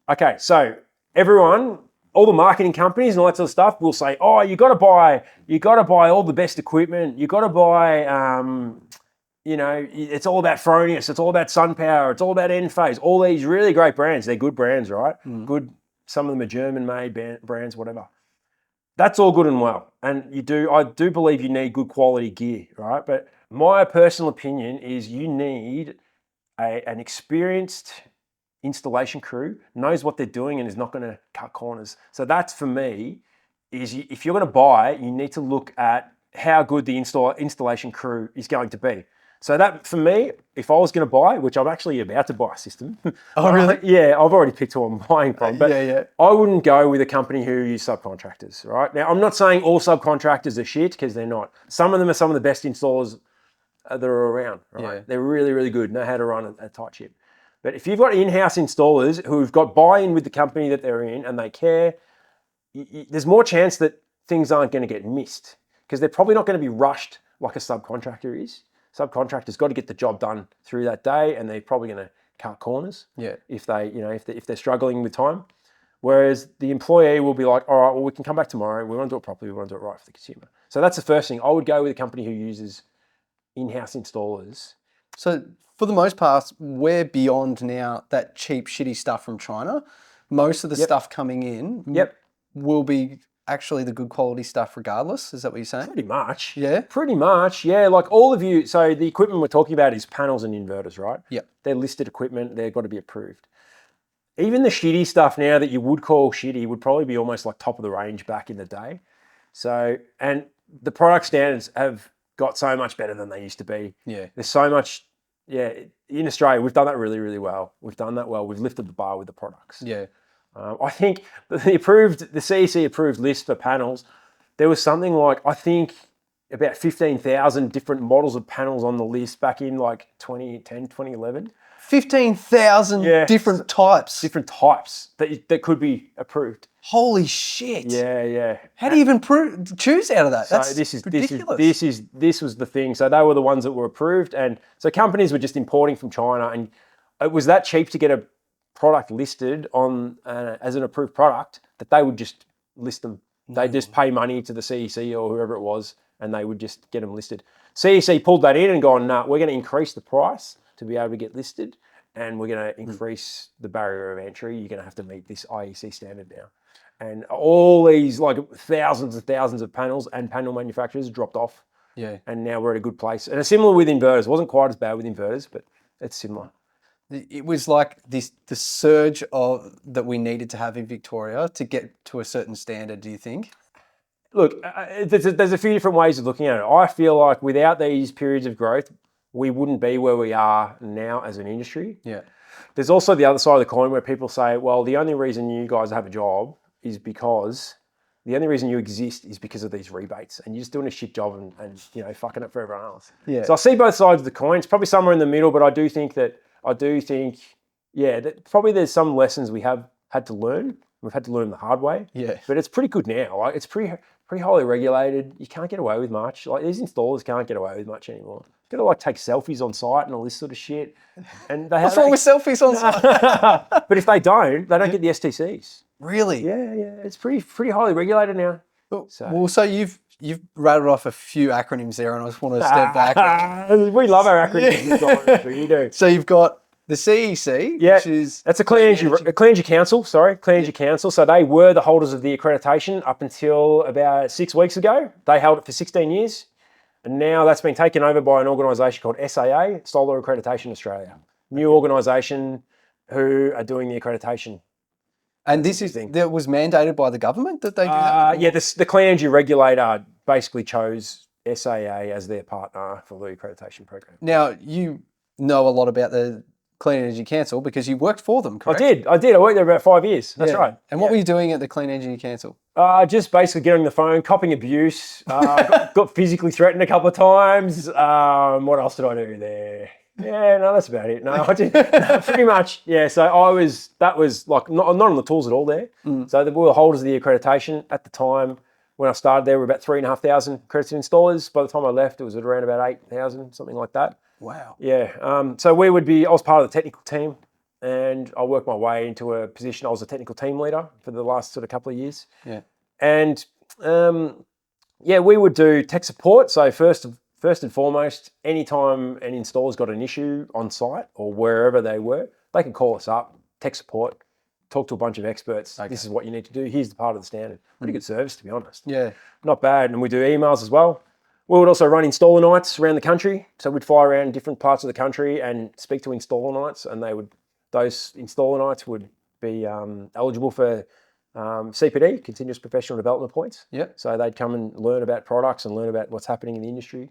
Okay, so everyone, all the marketing companies and all that sort of stuff will say, oh, you got to buy all the best equipment. You got to buy, it's all about Fronius. It's all about SunPower. It's all about Enphase. All these really great brands. They're good brands, right? Good. Some of them are German-made brands, whatever. That's all good and well. And I do believe you need good quality gear, right? But my personal opinion is you need an experienced installation crew, knows what they're doing and is not going to cut corners. So that's, for me, is if you're going to buy it, you need to look at how good the installation crew is going to be. So that, for me, if I was going to buy, which I'm actually about to buy a system. Oh, really? Yeah, I've already picked who I'm buying from. But I wouldn't go with a company who use subcontractors, right? Now, I'm not saying all subcontractors are shit, because they're not. Some of them are some of the best installers that are around, right? Yeah. They're really, really good, know how to run a tight ship. But if you've got in-house installers who've got buy-in with the company that they're in and they care, there's more chance that things aren't going to get missed, because they're probably not going to be rushed like a subcontractor is. Subcontractors got to get the job done through that day, and they're probably going to cut corners. Yeah. If they're struggling with time, whereas the employee will be like, all right, well, we can come back tomorrow. We want to do it properly. We want to do it right for the consumer. So that's the first thing. I would go with a company who uses in-house installers. So for the most part, we're beyond now that cheap, shitty stuff from China. Most of the stuff coming in will be actually the good quality stuff regardless. Is that what you're saying? Pretty much. Yeah? Pretty much, yeah. Like all of you, so the equipment we're talking about is panels and inverters, right? Yeah. They're listed equipment. They've got to be approved. even the shitty stuff now that you would call shitty would probably be almost like top of the range back in the day. So, and the product standards have got so much better than they used to be. Yeah. There's so much, in Australia, we've done that really, really well. We've done that well. We've lifted the bar with the products. Yeah. I think the CEC approved list for panels, there was something like, I think, about 15,000 different models of panels on the list back in like 2010, 2011. 15,000 different types. Different types that could be approved. Holy shit. Yeah. How do you even choose out of that? That's ridiculous. This was the thing. So they were the ones that were approved. And so companies were just importing from China, and it was that cheap to get a product listed on as an approved product that they would just list them. They'd just pay money to the CEC or whoever it was, and they would just get them listed. CEC pulled that in and gone, nah, we're going to increase the price to be able to get listed, and we're going to increase the barrier of entry. You're going to have to meet this IEC standard now. And all these like thousands and thousands of panels and panel manufacturers dropped off. Yeah. And now we're at a good place. And it's similar with inverters. It wasn't quite as bad with inverters, but it's similar. It was like the surge that we needed to have in Victoria to get to a certain standard, do you think? Look, there's a few different ways of looking at it. I feel like without these periods of growth, we wouldn't be where we are now as an industry. Yeah. There's also the other side of the coin where people say, well, the only reason you guys have a job is because the only reason you exist is because of these rebates, and you're just doing a shit job and fucking it for everyone else. Yeah. So I see both sides of the coin. It's probably somewhere in the middle, but I do think that probably there's some lessons we have had to learn. We've had to learn the hard way. Yeah. But it's pretty good now. Like, it's pretty highly regulated. You can't get away with much. Like, these installers can't get away with much anymore. You've got to take selfies on site and all this sort of shit. And what's wrong with selfies on site? But if they don't get the STCs. Really? Yeah. It's pretty highly regulated now. So you've rattled off a few acronyms there, and I just want to step back. We love our acronyms. You do. So you've got the CEC, which is... That's a Clean Energy Council, sorry. Clean Energy Council. So they were the holders of the accreditation up until about 6 weeks ago. They held it for 16 years. And now that's been taken over by an organisation called SAA, Solar Accreditation Australia. New organisation who are doing the accreditation. And this is that was mandated by the government that they do that? Yeah, the Clean Energy Regulator basically chose SAA as their partner for the accreditation program. Now, you know a lot about the Clean Energy Council because you worked for them, correct? I did. I worked there about 5 years. That's right. And what were you doing at the Clean Energy Council? Just basically getting on the phone, copying abuse, got physically threatened a couple of times. What else did I do there? Yeah, no, that's about it. No, I did pretty much. Yeah, so that was like not on the tools at all there. So we were holders of the accreditation at the time. When I started there, we were about 3,500 accredited installers. By the time I left, it was at around about 8,000, something like that. Wow. Yeah. So I was part of the technical team, and I worked my way into a position. I was a technical team leader for the last sort of couple of years. Yeah. And we would do tech support. So first and foremost, anytime an installer's got an issue on site or wherever they were, they can call us up, tech support, talk to a bunch of experts. Okay. This is what you need to do. Here's the part of the standard. Pretty good service, to be honest. Yeah. Not bad. And we do emails as well. We would also run installer nights around the country. So we'd fly around different parts of the country and speak to installer nights, and those installer nights would be eligible for CPD, Continuous Professional Development Points. Yep. So they'd come and learn about products and learn about what's happening in the industry.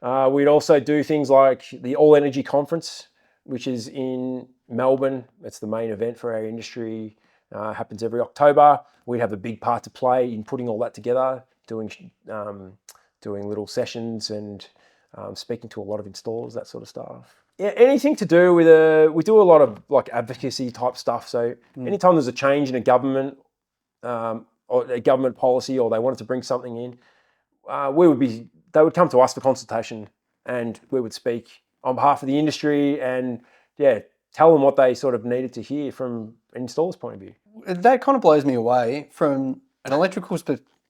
We'd also do things like the All Energy Conference, which is in Melbourne. It's the main event for our industry. Happens every October. We'd have a big part to play in putting all that together, doing little sessions and speaking to a lot of installers, that sort of stuff. Yeah, anything to do with we do a lot of like advocacy type stuff. So anytime there's a change in a government or a government policy, or they wanted to bring something in, they would come to us for consultation, and we would speak on behalf of the industry and tell them what they sort of needed to hear from an installer's point of view. That kind of blows me away from an electrical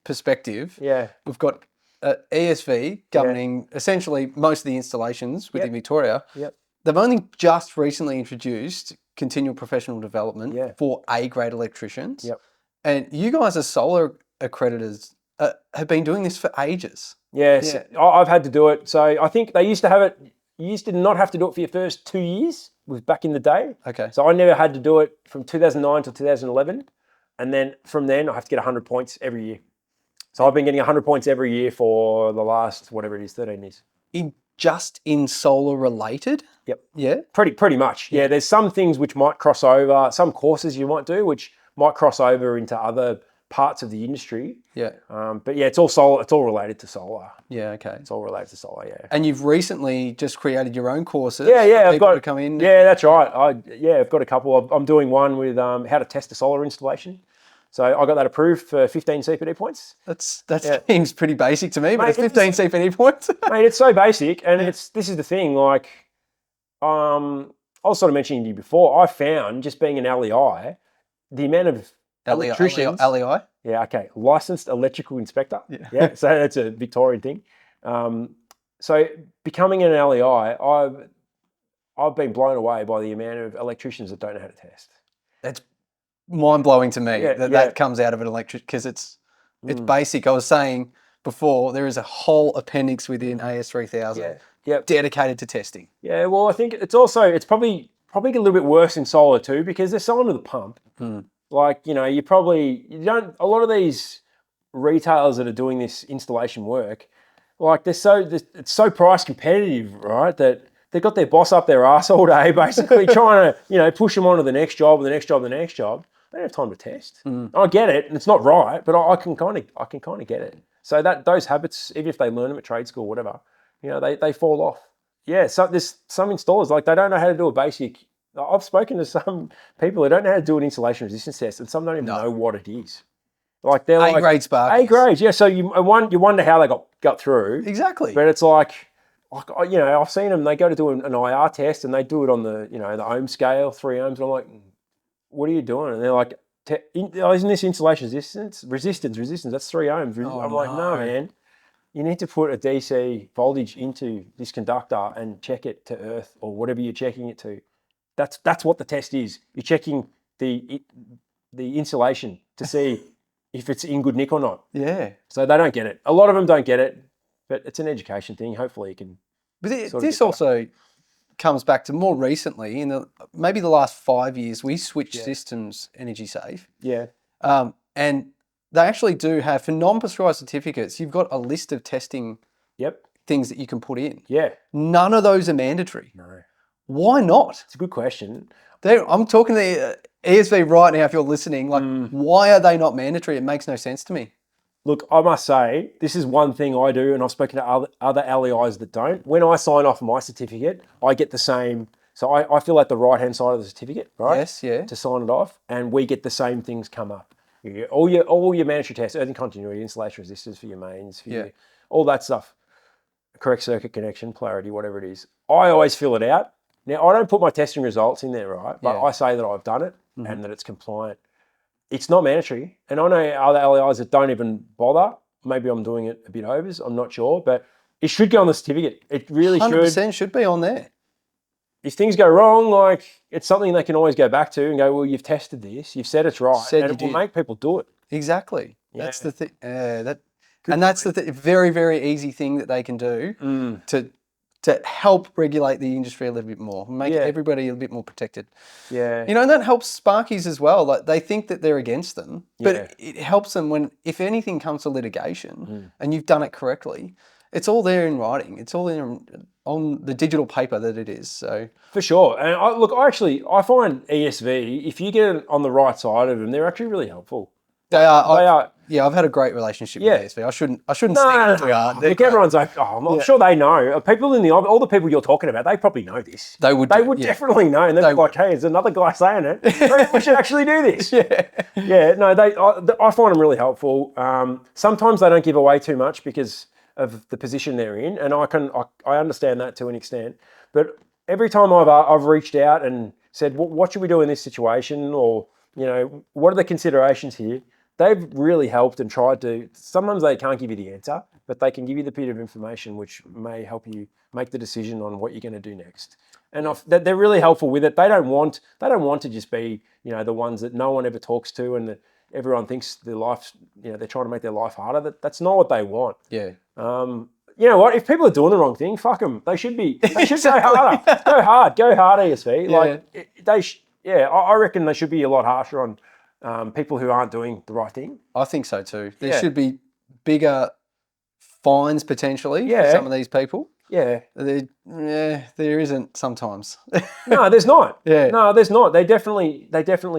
perspective. Yeah, we've got ESV governing essentially most of the installations within Victoria. Yep. They've only just recently introduced continual professional development for A-grade electricians. Yep. And you guys as solar accreditors have been doing this for ages. Yes, I've had to do it. So I think they used to have it You used to not have to do it for your first 2 years, was back in the day. Okay. So I never had to do it from 2009 to 2011. And then from then, I have to get 100 points every year. So I've been getting 100 points every year for the last, whatever it is, 13 years. Just in solar related? Yep. Yeah? Pretty much. Yeah, there's some things which might cross over, some courses you might do, which might cross over into other parts of the industry. Yeah. But yeah, it's all solar. It's all related to solar. Yeah, okay. It's all related to solar, yeah. And you've recently just created your own courses. Yeah, for people to come in. Yeah, that's right. I've got a couple. I'm doing one with how to test a solar installation. So I got that approved for 15 CPD points. That seems pretty basic to me, but it's 15 CPD points. Mate, it's so basic, and this is the thing. Like, I was sort of mentioning to you before. I found just being an LEI, the amount of electricians. LEI? Yeah, okay. Licensed electrical inspector. Yeah. So that's a Victorian thing. So becoming an LEI, I've been blown away by the amount of electricians that don't know how to test. That's mind-blowing to me that comes out of an electric, because it's basic. I was saying before, there is a whole appendix within AS3000 dedicated to testing. Yeah, well, I think it's probably a little bit worse in solar too, because they're selling to the pump. Like, you don't, a lot of these retailers that are doing this installation work, like it's so price competitive, right? That they've got their boss up their ass all day, basically trying to, push them on to the next job and the next job, the next job. They don't have time to test. I get it, and it's not right, but I can kind of get it. So those habits, even if they learn them at trade school, whatever, they fall off. Yeah, so there's some installers, like, they don't know how to do a basic. I've spoken to some people who don't know how to do an insulation resistance test, and some don't even know what it is. Like, they're like A-grade spark. A-grades, yeah. So you wonder how they got through. Exactly. But it's like, I've seen them. They go to do an IR test, and they do it on the the ohm scale, 3 ohms. And I'm like, what are you doing? And they're like, isn't this insulation resistance? Resistance. That's 3 ohms. I'm like, no, man. You need to put a DC voltage into this conductor and check it to earth or whatever you're checking it to. That's what the test is. You're checking the insulation to see if it's in good nick or not. Yeah. So they don't get it. A lot of them don't get it, but it's an education thing. Hopefully you can. But this also comes back to more recently, in maybe the last 5 years, we switched systems energy safe. Yeah. And they actually do have, for non-prescribed certificates, you've got a list of testing things that you can put in. Yeah. None of those are mandatory. No. Why not? It's a good question. I'm talking to ESV right now, if you're listening, like, why are they not mandatory? It makes no sense to me. Look, I must say, this is one thing I do, and I've spoken to other LEIs that don't. When I sign off my certificate, I get the same. So I fill out the right-hand side of the certificate, right? Yes, yeah. To sign it off, and we get the same things come up. All your mandatory tests, earthing continuity, installation resistors for your mains, all that stuff, correct circuit connection, polarity, whatever it is. I always fill it out. Now, I don't put my testing results in there, right? But I say that I've done it and that it's compliant. It's not mandatory. And I know other LEIs that don't even bother. Maybe I'm doing it a bit overs. I'm not sure. But it should go on the certificate. It really 100% should be on there. If things go wrong, like, it's something they can always go back to and go, well, you've tested this. You've said it's right. And it will make people do it. Exactly. Yeah. That's the thing. That's the very, very easy thing that they can do to help regulate the industry a little bit more, make everybody a little bit more protected. Yeah. And that helps Sparkies as well. Like, they think that they're against them, but it helps them when, if anything comes to litigation and you've done it correctly, it's all there in writing. It's all on the digital paper that it is. So for sure. And I find ESV, if you get it on the right side of them, they're actually really helpful. They are. Yeah, I've had a great relationship with ESV. I shouldn't say we are. Look, everyone's like, I'm sure they know. People all the people you're talking about, they probably know this. They would definitely know. And they're like, hey, there's another guy saying it. We should actually do this. I find them really helpful. Sometimes they don't give away too much because of the position they're in, and I understand that to an extent. But every time I've reached out and said, what should we do in this situation, or what are the considerations here? They've really helped and tried to. Sometimes they can't give you the answer, but they can give you the bit of information which may help you make the decision on what you're going to do next. And they're really helpful with it. They don't want to just be the ones that no one ever talks to and that everyone thinks their life, they're trying to make their life harder. That's not what they want. Yeah. you know what? If people are doing the wrong thing, fuck them. They should be. They should go harder. Go hard, ESV. Yeah. I reckon they should be a lot harsher on people who aren't doing the right thing. I think so too. There should be bigger fines potentially for some of these people. Yeah. There isn't sometimes. No, there's not. Yeah. No, there's not. They definitely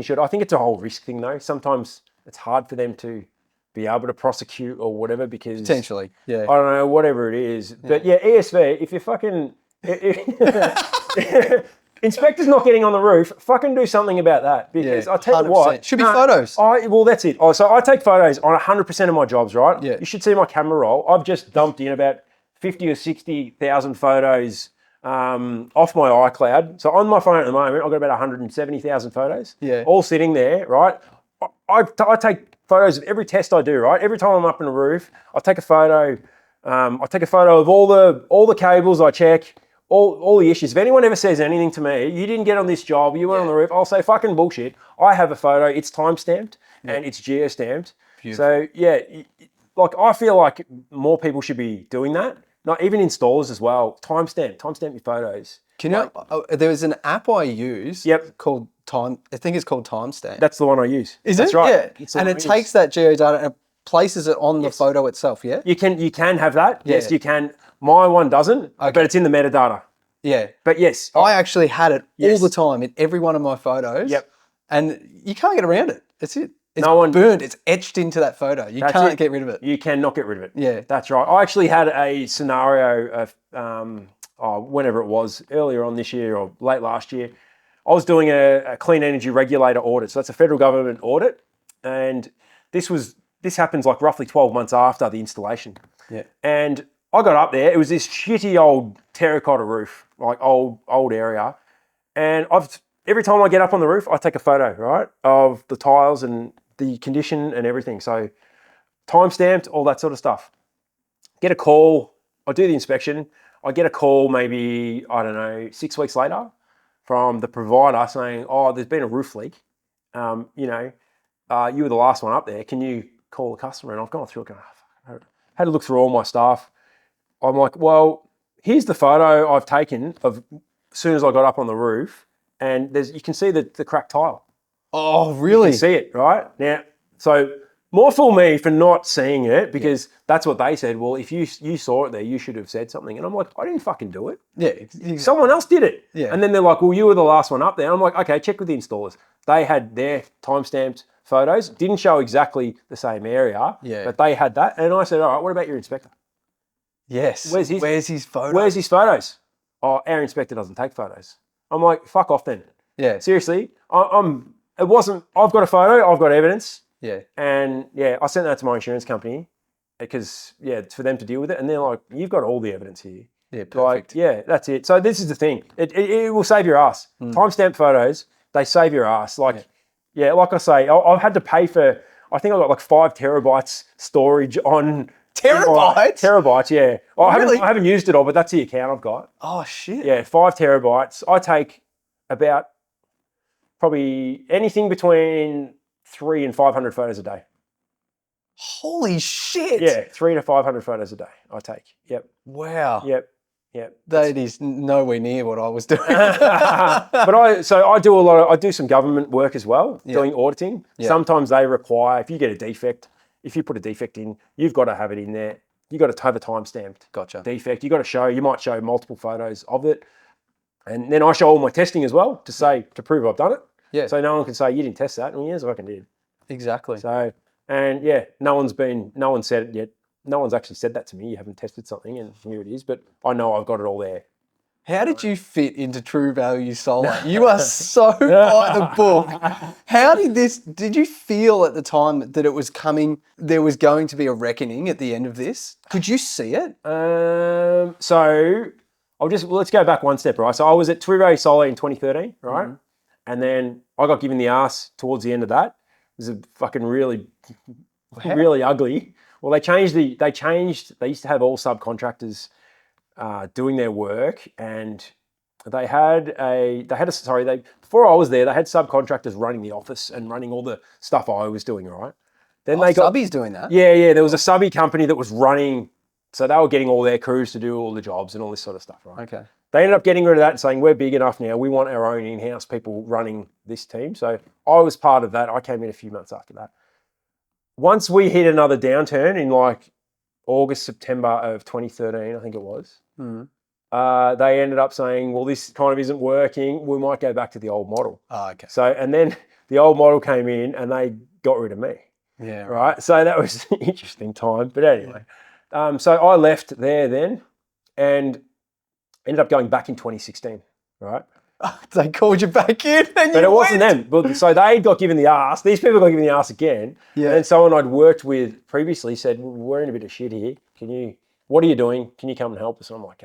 should. I think it's a whole risk thing though. Sometimes it's hard for them to be able to prosecute or whatever because potentially, yeah. I don't know, whatever it is. But yeah, ESV, if you're fucking inspectors not getting on the roof, fucking do something about that. Because I tell you what, should be photos. Well, that's it. So I take photos on 100% of my jobs, right? Yeah. You should see my camera roll. I've just dumped in about 50 or 60,000 photos off my iCloud. So on my phone at the moment, I've got about 170,000 photos. Yeah. All sitting there, right? I take photos of every test I do, right? Every time I'm up on the roof, I take a photo. I take a photo of all the cables I check, all the issues. If anyone ever says anything to me, you didn't get on this job, you went on the roof, I'll say fucking bullshit. I have a photo, it's time-stamped and it's geo-stamped. Beautiful. So yeah, like I feel like more people should be doing that. Not even installers as well. Timestamp your photos. Can you know, there was an app I use called I think it's called Timestamp. That's the one I use. That's right. Yeah. And it takes that geodata and it places it on the photo itself, yeah? You can have that. Yeah. Yes, you can. My one doesn't, but it's in the metadata. Yeah. But yes. I actually had it all the time in every one of my photos. Yep. And you can't get around it. That's it. It's burned. It's etched into that photo. You can't get rid of it. You cannot get rid of it. Yeah. That's right. I actually had a scenario of whenever it was, earlier on this year or late last year. I was doing a clean energy regulator audit. So that's a federal government audit. And this happens like roughly 12 months after the installation. Yeah. And I got up there. It was this shitty old terracotta roof, like old area. And every time I get up on the roof, I take a photo, right, of the tiles and the condition and everything. So time-stamped, all that sort of stuff. Get a call. I do the inspection. I get a call maybe, 6 weeks later from the provider saying, there's been a roof leak. You were the last one up there. Can you call the customer? And I've gone through it, had to look through all my stuff. I'm like, well, here's the photo I've taken of as soon as I got up on the roof. And you can see the cracked tile. Oh, really? You can see it, right? Now, so more for me for not seeing it because that's what they said. Well, if you saw it there, you should have said something. And I'm like, I didn't fucking do it. Yeah. Exactly. Someone else did it. Yeah. And then they're like, well, you were the last one up there. And I'm like, okay, check with the installers. They had their time-stamped photos. Didn't show exactly the same area, but they had that. And I said, all right, what about your inspector? Yes. Where's his photos? Where's his photos? Oh, our inspector doesn't take photos. I'm like, fuck off then. Yeah. Seriously, I've got a photo, I've got evidence. Yeah. And I sent that to my insurance company because, it's for them to deal with it. And they're like, you've got all the evidence here. Yeah, perfect. Like, that's it. So this is the thing. It will save your ass. Timestamp photos, they save your ass. Like I say, I've had to pay for, I think I got like 5 terabytes storage on... Terabytes? Terabytes, yeah. Really? I haven't used it all, but that's the account I've got. Oh, shit. Yeah, 5 terabytes. I take about probably anything between 300 and 500 photos a day. Holy shit. Yeah, 300 to 500 photos a day I take. Yep. Wow. Yep. That is nowhere near what I was doing. But I do some government work as well, doing auditing. Yeah. Sometimes they require, if you get a defect, if you put a defect in, you've got to have it in there. You've got to have a timestamped defect. You've got to you might show multiple photos of it. And then I show all my testing as well to prove I've done it. Yeah. So no one can say, you didn't test that. And yes, I fucking did. Exactly. So, and no one said it yet. No one's actually said that to me. You haven't tested something and here it is. But I know I've got it all there. How did you fit into True Value Solar? You are so by the book. How did you feel at the time that it was coming, there was going to be a reckoning at the end of this? Could you see it? So let's go back one step, right? So I was at True Value Solar in 2013, right? Mm-hmm. And then I got given the ass towards the end of that. It was a fucking really ugly. Well, they used to have all subcontractors doing their work, and before I was there, they had subcontractors running the office and running all the stuff I was doing, right? Then subbies doing that? Yeah, there was a subby company that was running So they were getting all their crews to do all the jobs and all this sort of stuff, right? Okay. They ended up getting rid of that and saying, we're big enough now. We want our own in-house people running this team. So I was part of that. I came in a few months after that. Once we hit another downturn in like August, September of 2013, I think it was, they ended up saying, well, this kind of isn't working. We might go back to the old model. Oh, okay. So, and then the old model came in and they got rid of me. Yeah. Right. So that was an interesting time. But anyway, so I left there then and ended up going back in 2016. Right. They called you back in, but it wasn't them. But so they got given the arse. These people got given the arse again. Yeah. And then someone I'd worked with previously said, we're in a bit of shit here. What are you doing? Can you come and help us? And I'm like,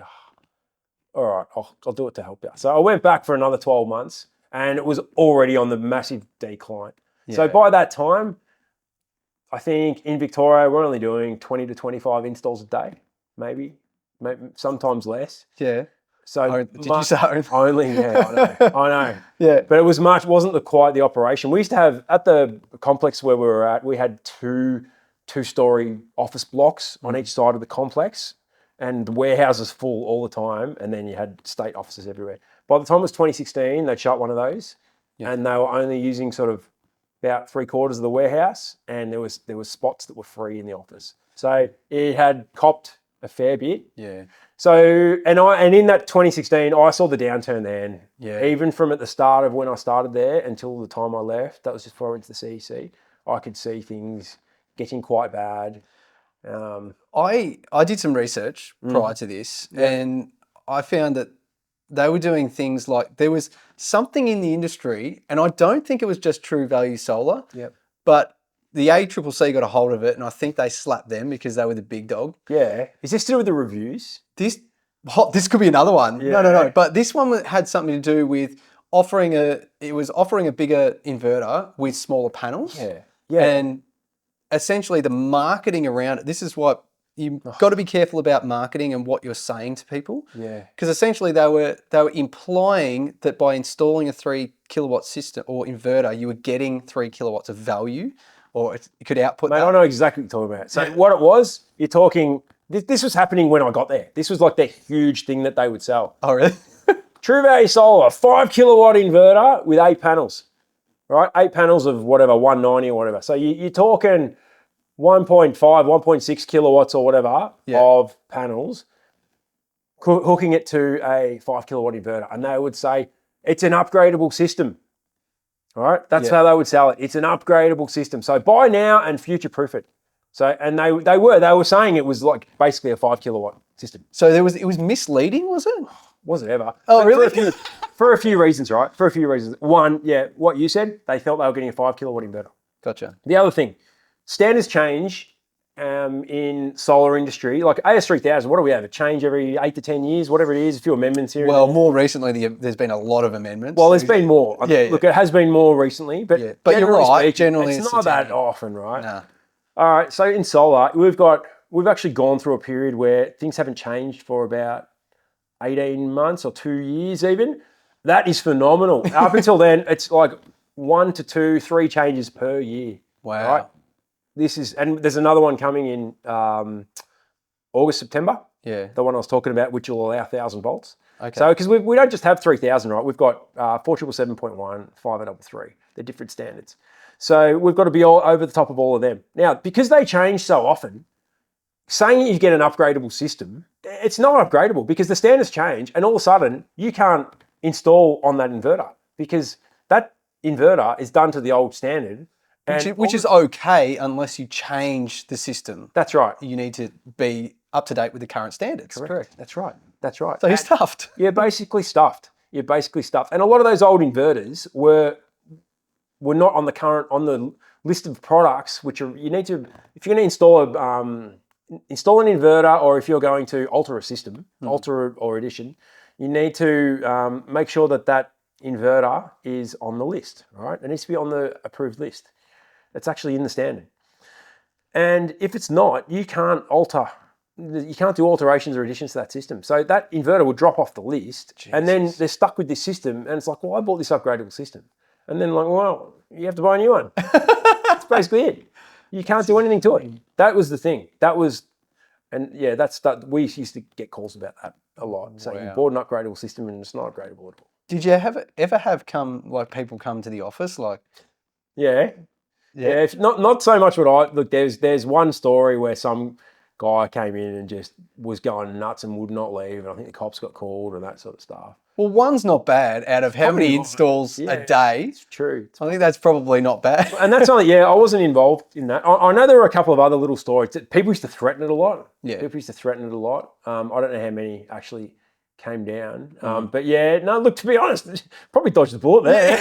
all right, I'll do it to help you. So I went back for another 12 months and it was already on the massive decline. Yeah. So by that time, I think in Victoria, we're only doing 20 to 25 installs a day, maybe sometimes less. Yeah. So did you say only? Yeah, I know. Yeah. But it wasn't quite the operation. We used to have, at the complex where we were at, we had two-story office blocks on each side of the complex and the warehouses full all the time. And then you had state offices everywhere. By the time it was 2016, they'd shut one of those and they were only using sort of about 3/4 of the warehouse, and there was spots that were free in the office. So it had copped a fair bit. Yeah. So and in that 2016, I saw the downturn then. Yeah. Even from at the start of when I started there until the time I left, that was just before I went to the CEC, I could see things getting quite bad. I did some research prior to this, and I found that they were doing things like there was something in the industry, and I don't think it was just True Value Solar, but the ACCC got a hold of it, and I think they slapped them because they were the big dog. Yeah. Is this to do with the reviews? This could be another one. Yeah. No. But this one had something to do with offering a bigger inverter with smaller panels. Yeah. Yeah. And essentially the marketing around it, this is what you've got to be careful about marketing and what you're saying to people. Yeah. Because essentially they were implying that by installing a 3 kilowatt system or inverter, you were getting 3 kilowatts of value, or it could output. Mate, I know exactly what you're talking about. So what it was, you're talking. This was happening when I got there. This was like the huge thing that they would sell. Oh, really? True Value Solar, 5 kilowatt inverter with 8 panels, right? 8 panels of whatever, 190 or whatever. So you're talking 1.5, 1.6 kilowatts or whatever of panels, hooking it to a 5 kilowatt inverter. And they would say, it's an upgradable system. All right? That's how they would sell it. It's an upgradable system. So buy now and future-proof it. So, and they were saying it was like basically a 5 kilowatt system. So it was misleading, was it? Was it ever? Oh, really? For a few reasons, right? For a few reasons. One, what you said, they felt they were getting a 5 kilowatt inverter. Gotcha. The other thing, standards change in solar industry. Like AS3000, what do we have? A change every 8 to 10 years, whatever it is, a few amendments here. Well, more recently, there's been a lot of amendments. Well, there's been more. Look, it has been more recently, but you're right. Generally, it's not that often, right? Nah. All right. So in solar, we've actually gone through a period where things haven't changed for about 18 months or 2 years even. That is phenomenal. Up until then, it's like 1 to 2, 3 changes per year. Wow. Right? And there's another one coming in August, September. Yeah. The one I was talking about, which will allow 1,000 volts. Okay. So, because we don't just have 3,000, right? We've got 4777.1, 5833. They're different standards. So we've got to be all over the top of all of them. Now, because they change so often, saying you get an upgradable system, it's not upgradable because the standards change and all of a sudden you can't install on that inverter because that inverter is done to the old standard. Which is okay unless you change the system. That's right. You need to be up to date with the current standards. Correct. That's right. So you're stuffed. You're basically stuffed. And a lot of those old inverters were not on the list of products, which are, you need to, if you're going to install an inverter, or if you're going to alter a system, alter or addition, you need to make sure that inverter is on the list, right? It needs to be on the approved list. It's actually in the standard. And if it's not, you can't do alterations or additions to that system. So that inverter will drop off the list. Jesus. And then they're stuck with this system. And it's like, well, I bought this upgradable system. And then like, well, you have to buy a new one. That's basically it. You can't do anything to it. That was the thing. That was And yeah, that we used to get calls about that a lot, saying you Wow. bought an upgradable system and it's not upgradable at all. Did you ever have people come to the office like? Yeah. Yeah. Yeah, not so much what I look. There's one story where some guy came in and just was going nuts and would not leave, and I think the cops got called and that sort of stuff. Well, one's not bad out of how many not. installs Yeah, a day. It's true. I think that's probably not bad. And that's only, I wasn't involved in that. I know there were a couple of other little stories. People used to threaten it a lot. Yeah. People used to threaten it a lot. I don't know how many actually came down. But yeah, no, look, to be honest, probably dodged the bullet there.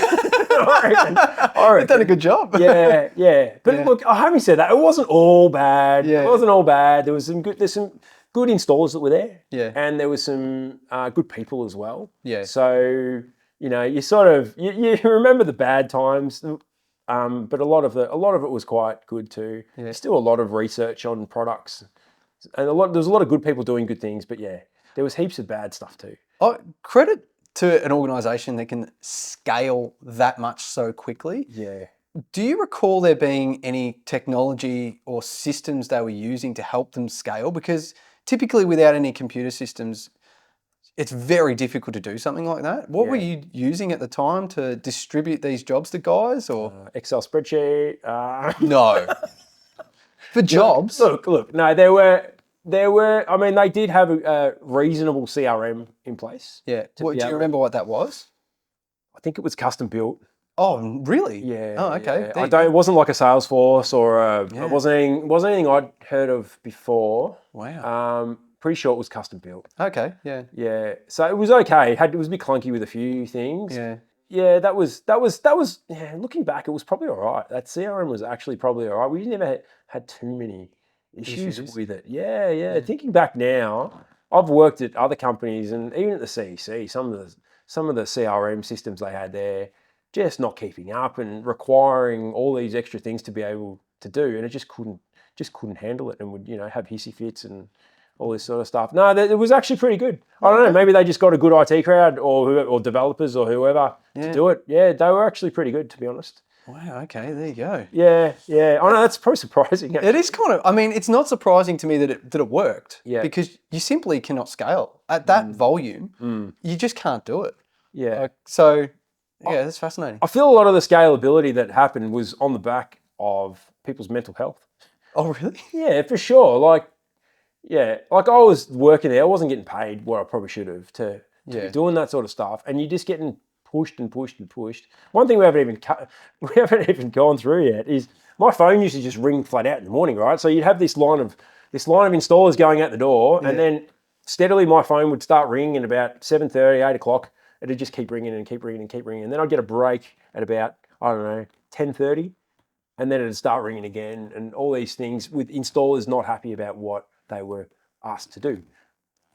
I reckon. They've done a good job. Yeah. But look, having said that, it wasn't all bad. Yeah. It wasn't all bad. There's some good installers that were there. Yeah. And there was some good people as well. Yeah. So, you sort of, you remember the bad times. But a lot of it was quite good too. Yeah. Still a lot of research on products, and there's a lot of good people doing good things. But yeah, there was heaps of bad stuff too. Oh, credit to an organisation that can scale that much so quickly. Yeah. Do you recall there being any technology or systems they were using to help them scale? Because typically, without any computer systems, it's very difficult to do something like that. What were you using at the time to distribute these jobs to guys, or Excel spreadsheet? no? For jobs? Look. No, there were. I mean, they did have a reasonable CRM in place. Yeah. Do you remember what that was? I think it was custom built. Oh, really? Yeah. Oh, okay. Yeah. It wasn't like a Salesforce or it wasn't anything I'd heard of before. Wow. Pretty sure it was custom built. Okay. Yeah. Yeah. So it was okay. It was a bit clunky with a few things. Yeah. Yeah, that was. Yeah, looking back, it was probably all right. That CRM was actually probably all right. We never had too many issues with it. Yeah. Thinking back now, I've worked at other companies and even at the CEC, some of the CRM systems they had there, just not keeping up and requiring all these extra things to be able to do, and it just couldn't handle it, and would have hissy fits and all this sort of stuff. No, it was actually pretty good. I don't know, maybe they just got a good IT crowd or developers or whoever to do it. Yeah, they were actually pretty good, to be honest. Wow, okay, there you go. Yeah. I know, that's probably surprising. It is kind of, I mean, it's not surprising to me that it worked. Yeah. Because you simply cannot scale. At that volume, you just can't do it. Yeah. That's fascinating. I feel a lot of the scalability that happened was on the back of people's mental health. Oh, really? Yeah, for sure. Like I was working there, I wasn't getting paid what I probably should have to be doing that sort of stuff, and you're just getting pushed and pushed and pushed. One thing we haven't even gone through yet is my phone used to just ring flat out in the morning, right? So you'd have this line of installers going out the door, and then steadily my phone would start ringing at about 7:30, 8 o'clock. It'd just keep ringing and keep ringing and keep ringing, and then I'd get a break at about 10:30, and then it'd start ringing again, and all these things with installers not happy about what they were asked to do.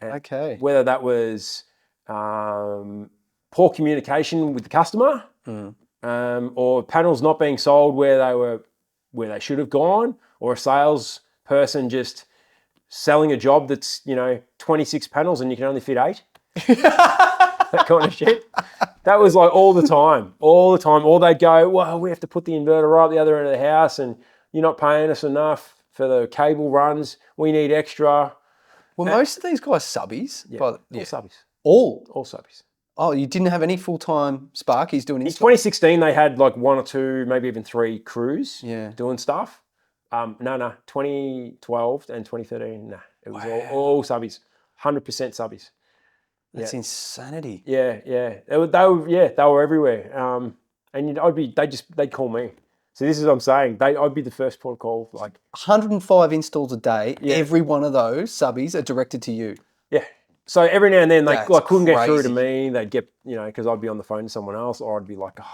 Okay. Whether that was poor communication with the customer, or panels not being sold where they should have gone, or a sales person just selling a job that's 26 panels and you can only fit 8. That kind of shit. That was like all the time. Or they'd go, well, we have to put the inverter right at the other end of the house and you're not paying us enough for the cable runs. We need extra. Were most of these guys subbies? Yeah, all subbies. All subbies. Oh, you didn't have any full-time Sparkies doing In install? 2016, they had like 1 or 2, maybe even 3 crews doing stuff. No. 2012 and 2013, it was all subbies. 100% subbies. That's insanity. Yeah. They were everywhere. And they'd call me. So this is what I'm saying. I'd be the first port of call. Like 105 installs a day. Yeah. Every one of those subbies are directed to you. Yeah. So every now and then they couldn't get through to crazy. me. They'd get because I'd be on the phone to someone else, or I'd be like, I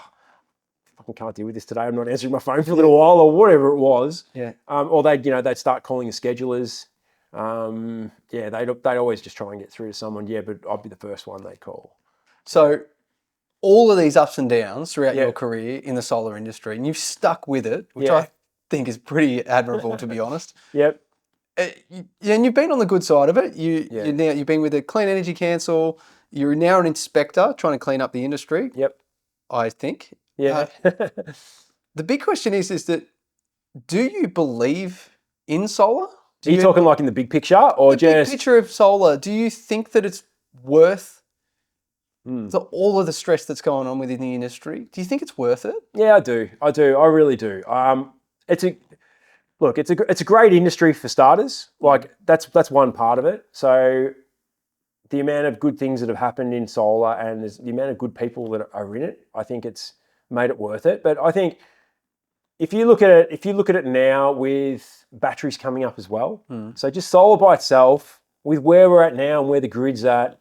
fucking can't deal with this today. I'm not answering my phone for a little while, or whatever it was. Yeah. Or they'd start calling the schedulers. They'd always just try and get through to someone. Yeah, but I'd be the first one they'd call. So all of these ups and downs throughout your career in the solar industry, and you've stuck with it, which I think is pretty admirable, to be honest. Yep. And you've been on the good side of it. You've been with the Clean Energy Council. You're now an inspector trying to clean up the industry. Yep. I think. Yeah. The big question is that do you believe in solar? Are you talking like in the big picture or the just... big picture of solar? Do you think that it's worth all of the stress that's going on within the industry? Do you think it's worth it? Yeah, I do. I really do. It's a great industry for starters. Like that's one part of it. So the amount of good things that have happened in solar and the amount of good people that are in it, I think it's made it worth it. But I think if you look at it now with batteries coming up as well, so just solar by itself, with where we're at now and where the grid's at,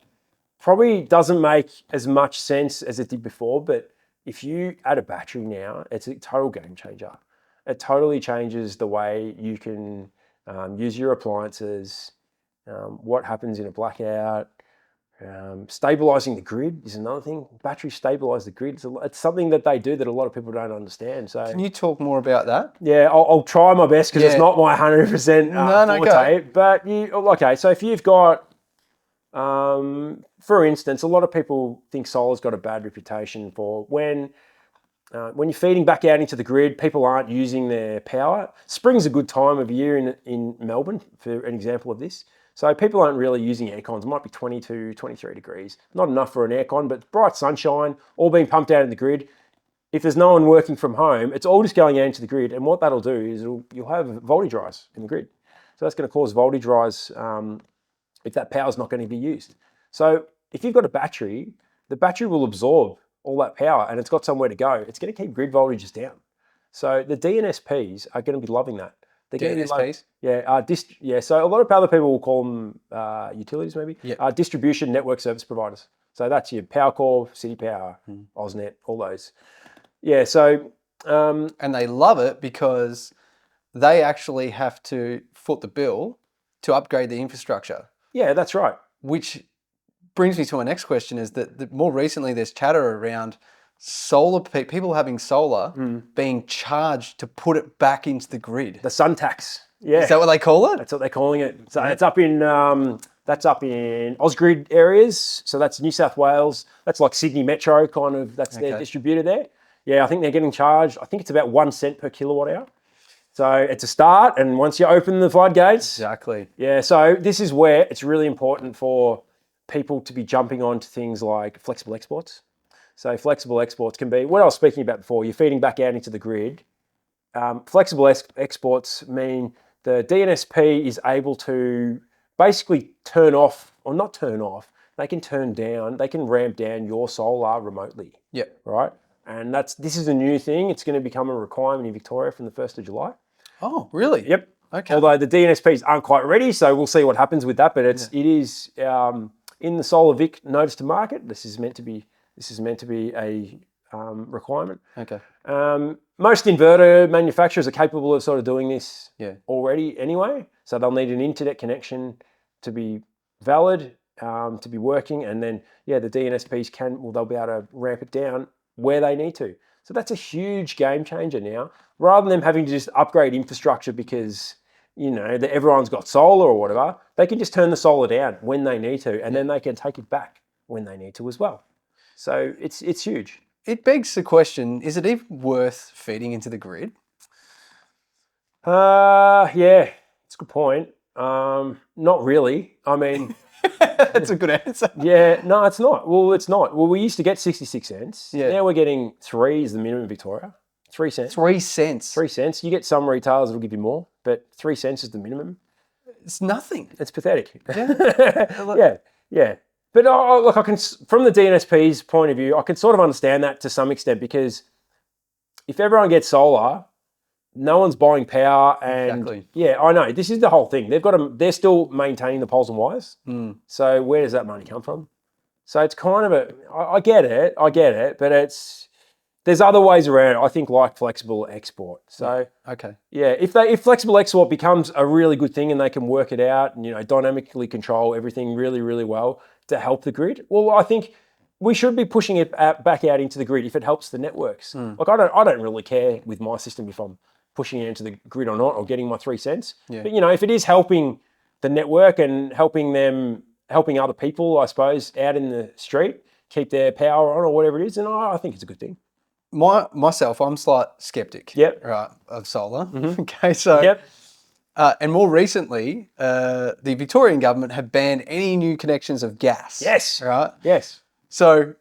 probably doesn't make as much sense as it did before. But if you add a battery now, it's a total game changer. It totally changes the way you can use your appliances, what happens in a blackout. Stabilizing the grid is another thing. Batteries stabilize the grid. It's something that they do that a lot of people don't understand. So, can you talk more about that? Yeah, I'll try my best because it's not my 100% forte. But so if you've got, for instance, a lot of people think solar's got a bad reputation for when you're feeding back out into the grid, people aren't using their power. Spring's a good time of year in Melbourne, for an example of this. So people aren't really using aircons. It might be 22, 23 degrees. Not enough for an aircon, but bright sunshine, all being pumped out in the grid. If there's no one working from home, it's all just going out into the grid. And what that'll do is you'll have voltage rise in the grid. So that's going to cause voltage rise if that power's not going to be used. So if you've got a battery, the battery will absorb all that power and it's got somewhere to go. It's going to keep grid voltages down. So the DNSPs are going to be loving that. DNSPs? So a lot of other people will call them utilities maybe. Yep. Distribution network service providers. So that's your Powercore, City Power, AusNet, all those. Yeah, so... and they love it because they actually have to foot the bill to upgrade the infrastructure. Yeah, that's right. Which brings me to my next question is that more recently there's chatter around solar, people having solar being charged to put it back into the grid. The sun tax. Yeah. Is that what they call it? That's what they're calling it. So it's up in Ausgrid areas. So that's New South Wales. That's like Sydney Metro kind of, that's their distributor there. Yeah, I think they're getting charged, I think it's about 1 cent per kilowatt hour. So it's a start, and once you open the floodgates. Exactly. Yeah, so this is where it's really important for people to be jumping onto things like flexible exports. So flexible exports can be, what I was speaking about before, you're feeding back out into the grid. Flexible exports mean the DNSP is able to basically turn off, or not turn off, they can turn down, they can ramp down your solar remotely. Yep. Right? And this is a new thing. It's going to become a requirement in Victoria from the 1st of July. Oh, really? Yep. Okay. Although the DNSPs aren't quite ready, so we'll see what happens with that. But it is in the Solar Vic notice to market. This is meant to be a requirement. Okay. Most inverter manufacturers are capable of sort of doing this already anyway. So they'll need an internet connection to be valid, to be working, and then the DNSPs they'll be able to ramp it down where they need to. So that's a huge game changer now. Rather than them having to just upgrade infrastructure because that everyone's got solar or whatever, they can just turn the solar down when they need to, and then they can take it back when they need to as well. So it's huge. It begs the question, is it even worth feeding into the grid? Yeah, it's a good point. Not really. I mean... That's a good answer. Yeah, no, it's not. Well, it's not. Well, we used to get 66 cents. Yeah. Now we're getting 3 is the minimum in Victoria. 3 cents. 3 cents. 3 cents. You get some retailers that'll give you more, but 3 cents is the minimum. It's nothing. It's pathetic. Yeah. Yeah. But look, I can, from the DNSP's point of view, I can sort of understand that to some extent because if everyone gets solar, no one's buying power, and I know this is the whole thing. They're still maintaining the poles and wires. So where does that money come from? So it's kind of I get it, but there's other ways around it. I think like flexible export. So if flexible export becomes a really good thing and they can work it out and dynamically control everything really, really well to help the grid, well, I think we should be pushing it back out into the grid if it helps the networks. Like I don't really care with my system if I'm pushing it into the grid or not, or getting my 3 cents. Yeah. But if it is helping the network and helping other people, I suppose, out in the street, keep their power on or whatever it is, then I think it's a good thing. Myself, I'm slight skeptic. Yep. Right, of solar. Mm-hmm. Okay, so And more recently, the Victorian government have banned any new connections of gas. Yes. Right? Yes. So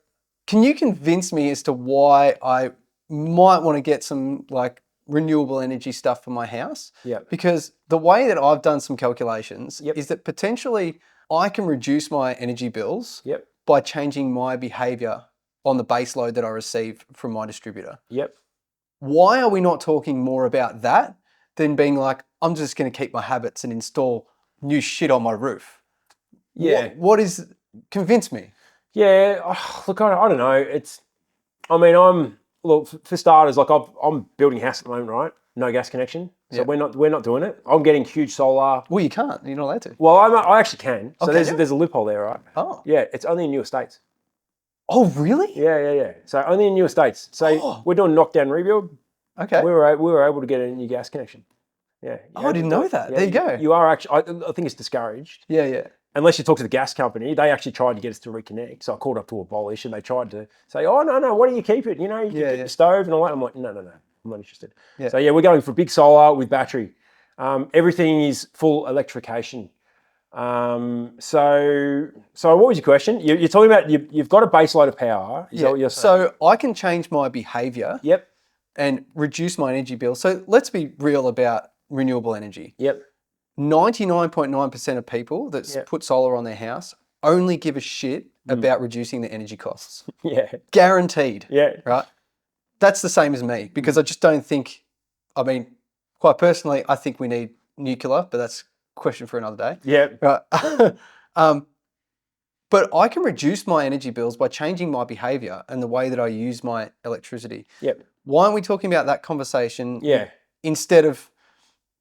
can you convince me as to why I might want to get some like renewable energy stuff for my house? Yeah. Because the way that I've done some calculations Yep. is that potentially I can reduce my energy bills Yep. by changing my behavior on the base load that I receive from my distributor. Yep. Why are we not talking more about that than being like, I'm just going to keep my habits and install new shit on my roof? Yeah. What is, convince me. Yeah. Look, I don't know. Look, for starters, like I'm building a house at the moment, right? No gas connection. So Yeah. we're not doing it. I'm getting huge solar. Well, you can't. You're not allowed to. Well, I actually can. So Okay, there's a loophole there, right? Oh. Yeah, it's only in new estates. Oh, really? Yeah. So only in new estates. So we're doing knockdown rebuild. Okay. We were able to get a new gas connection. Yeah. I didn't know that. There you go. You are actually. I think it's discouraged. Yeah. Unless you talk to the gas company, they actually tried to get us to reconnect. So I called up to abolish, and they tried to say, "Oh no, why don't you keep it? You know, you can get the stove and all that." I'm like, "No, I'm not interested." Yeah. So we're going for big solar with battery. Everything is full electrification. So what was your question? You're talking about you've got a base load of power. Is that what you're saying? So I can change my behavior. Yep. And reduce my energy bill. So let's be real about renewable energy. Yep. 99.9% of people that put solar on their house only give a shit about reducing their energy costs. Yeah. Guaranteed. Yeah. Right? That's the same as me because I just don't think, quite personally, I think we need nuclear, but that's a question for another day. Yeah. Right? But I can reduce my energy bills by changing my behavior and the way that I use my electricity. Yep. Why aren't we talking about that conversation instead of,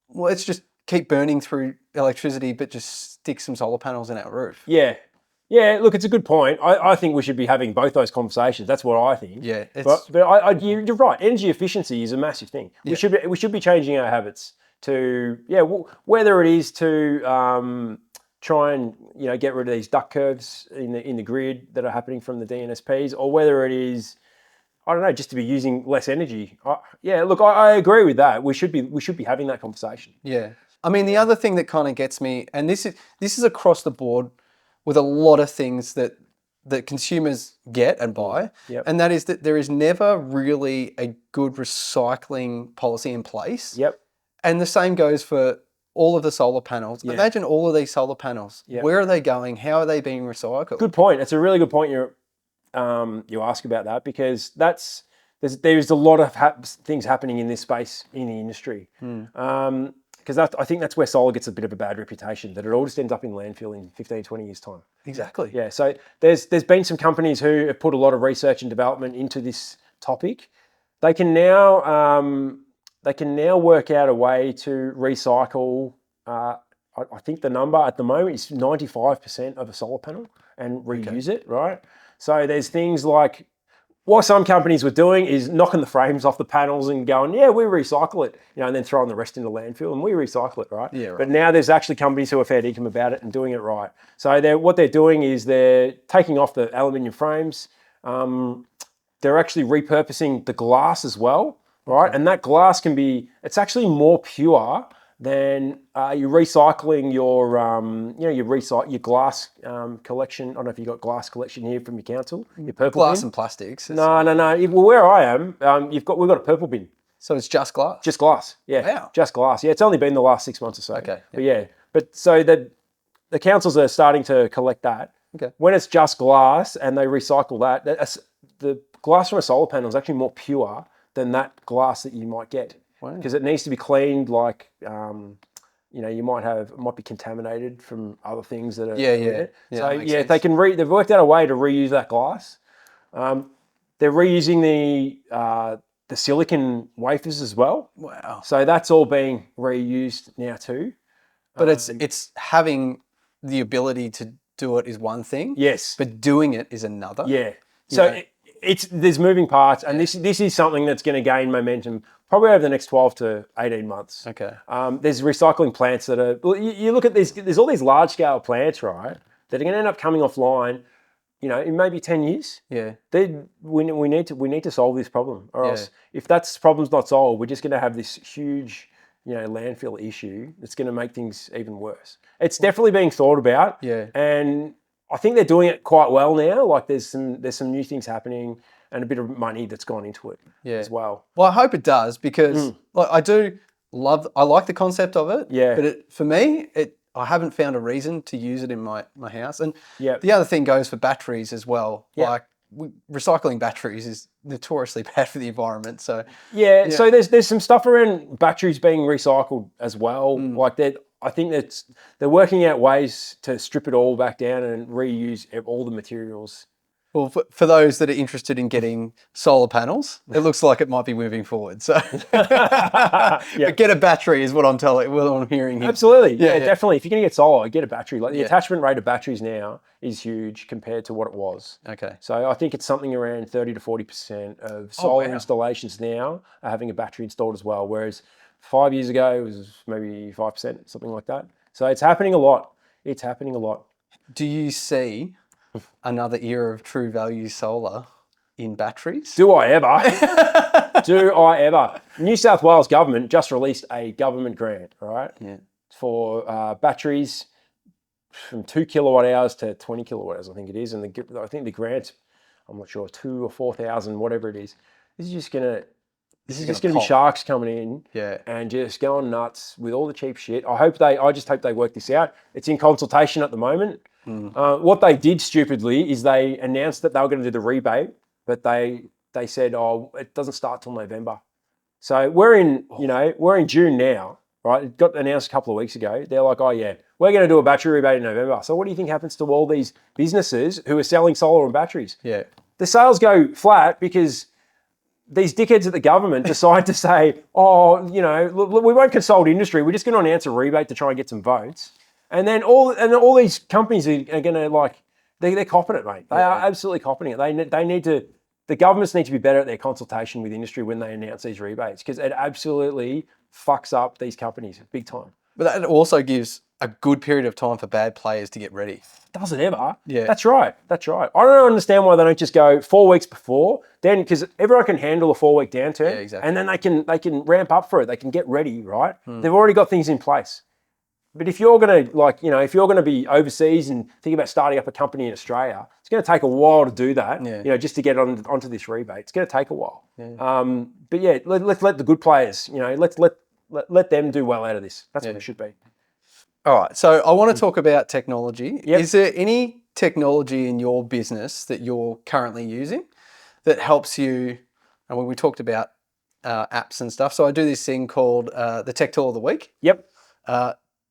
well, let's just keep burning through electricity, but just stick some solar panels in our roof? Yeah. Yeah, look, it's a good point. I think we should be having both those conversations. That's what I think. Yeah, but you're right. Energy efficiency is a massive thing. Yeah. We should be changing our habits to whether it is to try and get rid of these duck curves in the grid that are happening from the DNSPs, or whether it is, I don't know, just to be using less energy. I agree with that. We should be having that conversation. Yeah. I mean, the other thing that kind of gets me, and this is across the board with a lot of things that consumers get and buy, and that is that there is never really a good recycling policy in place. Yep. And the same goes for all of the solar panels. Yeah. Imagine all of these solar panels. Yep. Where are they going? How are they being recycled? Good point. It's a really good point you ask about that, because there's a lot of things happening in this space in the industry. Because I think that's where solar gets a bit of a bad reputation, that it all just ends up in landfill in 15, 20 years' time. Exactly. Yeah, so there's been some companies who have put a lot of research and development into this topic. They can now work out a way to recycle, I think the number at the moment is 95% of a solar panel and reuse it, right? So there's things like, what some companies were doing is knocking the frames off the panels and going, we recycle it, and then throwing the rest into landfill and we recycle it, right? Yeah, right. But now there's actually companies who are fair dinkum about it and doing it right. So what they're doing is they're taking off the aluminium frames. They're actually repurposing the glass as well, right? Okay. And that glass it's actually more pure than you're recycling your your glass collection. I don't know if you've got glass collection here from your council. Your purple glass bin. And plastics. No. Well, where I am, we've got a purple bin. So it's just glass. Just glass. Yeah. Wow. Just glass. Yeah. It's only been the last 6 months or so. Okay. But so the councils are starting to collect that. Okay. When it's just glass and they recycle that, the glass from a solar panel is actually more pure than that glass that you might get. Because it needs to be cleaned, like it might be contaminated from other things that are in it. So they've worked out a way to reuse that glass. They're reusing the silicon wafers as well. Wow! So that's all being reused now too. But it's having the ability to do it is one thing. Yes. But doing it is another. Yeah. So there's moving parts, and this is something that's going to gain momentum probably over the next 12 to 18 months. Okay. There's recycling plants that are, you look at there's all these large scale plants, right, that are going to end up coming offline, in maybe 10 years. Yeah. We need to solve this problem, or else if that problem's not solved, we're just going to have this huge landfill issue that's going to make things even worse. It's definitely being thought about. Yeah. And I think they're doing it quite well now. Like there's some new things happening and a bit of money that's gone into it as well. Well, I hope it does because like, I like the concept of it. Yeah. But for me, I haven't found a reason to use it in my house. And Yeah. the other thing goes for batteries as well. Yeah. Like recycling batteries is notoriously bad for the environment. So so there's some stuff around batteries being recycled as well. Like I think they're working out ways to strip it all back down and reuse all the materials. Well, for those that are interested in getting solar panels, it looks like it might be moving forward. So, but get a battery is what I'm hearing here. Absolutely, yeah, definitely. If you're going to get solar, get a battery. Like the attachment rate of batteries now is huge compared to what it was. Okay. So I think it's something around 30 to 40% of solar installations now are having a battery installed as well. Whereas 5 years ago it was maybe 5%, something like that. So it's happening a lot. It's happening a lot. Do you see another era of true value solar in batteries? Do I ever? Do I ever? New South Wales government just released a government grant, right? Yeah. For batteries from 2 kilowatt hours to 20 kilowatt hours, I think it is. And I think the grant, I'm not sure, 2,000 or 4,000, whatever it is. This is just gonna be sharks coming in and just going nuts with all the cheap shit. I just hope they work this out. It's in consultation at the moment. What they did stupidly is they announced that they were going to do the rebate, but they said, it doesn't start till November. So we're in June now, right? It got announced a couple of weeks ago. They're like, we're going to do a battery rebate in November. So what do you think happens to all these businesses who are selling solar and batteries? Yeah. The sales go flat because these dickheads at the government decide to say, look, we won't consult industry. We're just going to announce a rebate to try and get some votes. And then all these companies are going to they're copping it, mate. They are absolutely copping it. The governments need to be better at their consultation with industry when they announce these rebates because it absolutely fucks up these companies big time. But that also gives a good period of time for bad players to get ready. Does it ever? Yeah. That's right. I don't understand why they don't just go 4 weeks before, then because everyone can handle a 4 week downturn. Yeah, exactly. And then they can ramp up for it. They can get ready, right? They've already got things in place. But if you're going to be overseas and think about starting up a company in Australia, it's going to take a while to do that. Yeah. Just to get onto this rebate, it's going to take a while. Yeah. But yeah, let's let the good players. Let them do well out of this. That's what it should be. All right. So I want to talk about technology. Yep. Is there any technology in your business that you're currently using that helps you? And when we talked about apps and stuff, so I do this thing called the Tech Tool of the Week. Yep.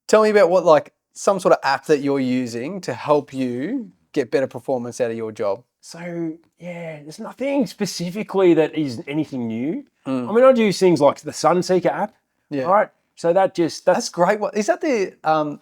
Tell me about some sort of app that you're using to help you get better performance out of your job. So yeah, there's nothing specifically that is anything new. I mean, I use things like the Sunseeker app. Yeah. Right. So that's great. Is that the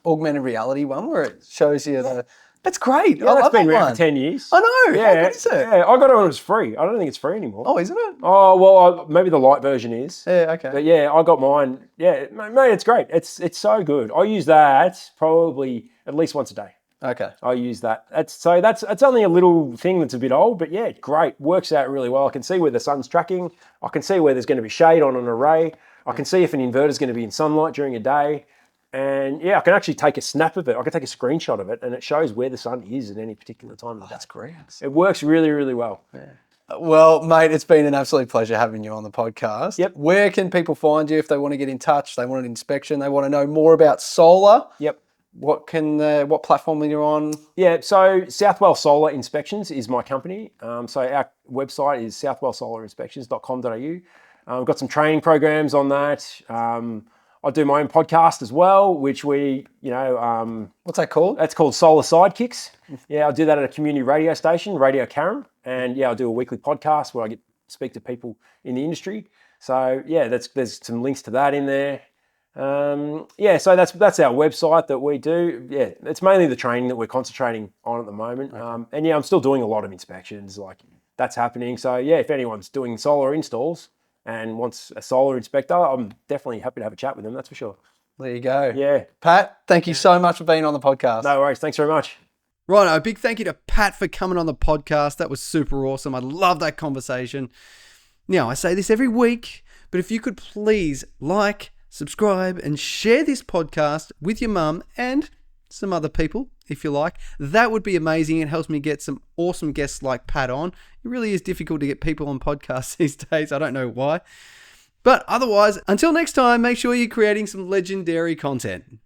augmented reality one where it shows you the? That's great. Yeah, that's been around for 10 years. I know. Yeah. How good is it? Yeah, I got it when it was free. I don't think it's free anymore. Oh, isn't it? Oh, well, maybe the light version is. Yeah, okay. But yeah, I got mine. Yeah, mate, it's great. It's so good. I use that probably at least once a day. Okay. I use that. That's only a little thing that's a bit old, but yeah, great. Works out really well. I can see where the sun's tracking. I can see where there's going to be shade on an array. I can see if an inverter is going to be in sunlight during a day. And yeah, I can actually take a snap of it. I can take a screenshot of it and it shows where the sun is at any particular time of the day. That's great. It works really, really well. Yeah. Well, mate, it's been an absolute pleasure having you on the podcast. Yep. Where can people find you if they want to get in touch, they want an inspection, they want to know more about solar? Yep. What platform are you on? Yeah, so Southwell Solar Inspections is my company. So our website is southwellsolarinspections.com.au. We've got some training programs on that. I do my own podcast as well, which what's that called? That's called Solar Sidekicks. Yeah, I do that at a community radio station, Radio Carrum. And yeah, I do a weekly podcast where I get to speak to people in the industry. So yeah, there's some links to that in there. Yeah, so that's our website that we do. Yeah, it's mainly the training that we're concentrating on at the moment. Okay. And yeah, I'm still doing a lot of inspections, like that's happening. So yeah, if anyone's doing solar installs and wants a solar inspector, I'm definitely happy to have a chat with them, that's for sure. There you go. Yeah. Pat, thank you so much for being on the podcast. No worries, thanks very much. Right, a big thank you to Pat for coming on the podcast. That was super awesome. I love that conversation. Now, I say this every week, but if you could please like, subscribe, and share this podcast with your mum and some other people, if you like. That would be amazing. It helps me get some awesome guests like Pat on. It really is difficult to get people on podcasts these days. I don't know why. But otherwise, until next time, make sure you're creating some legendary content.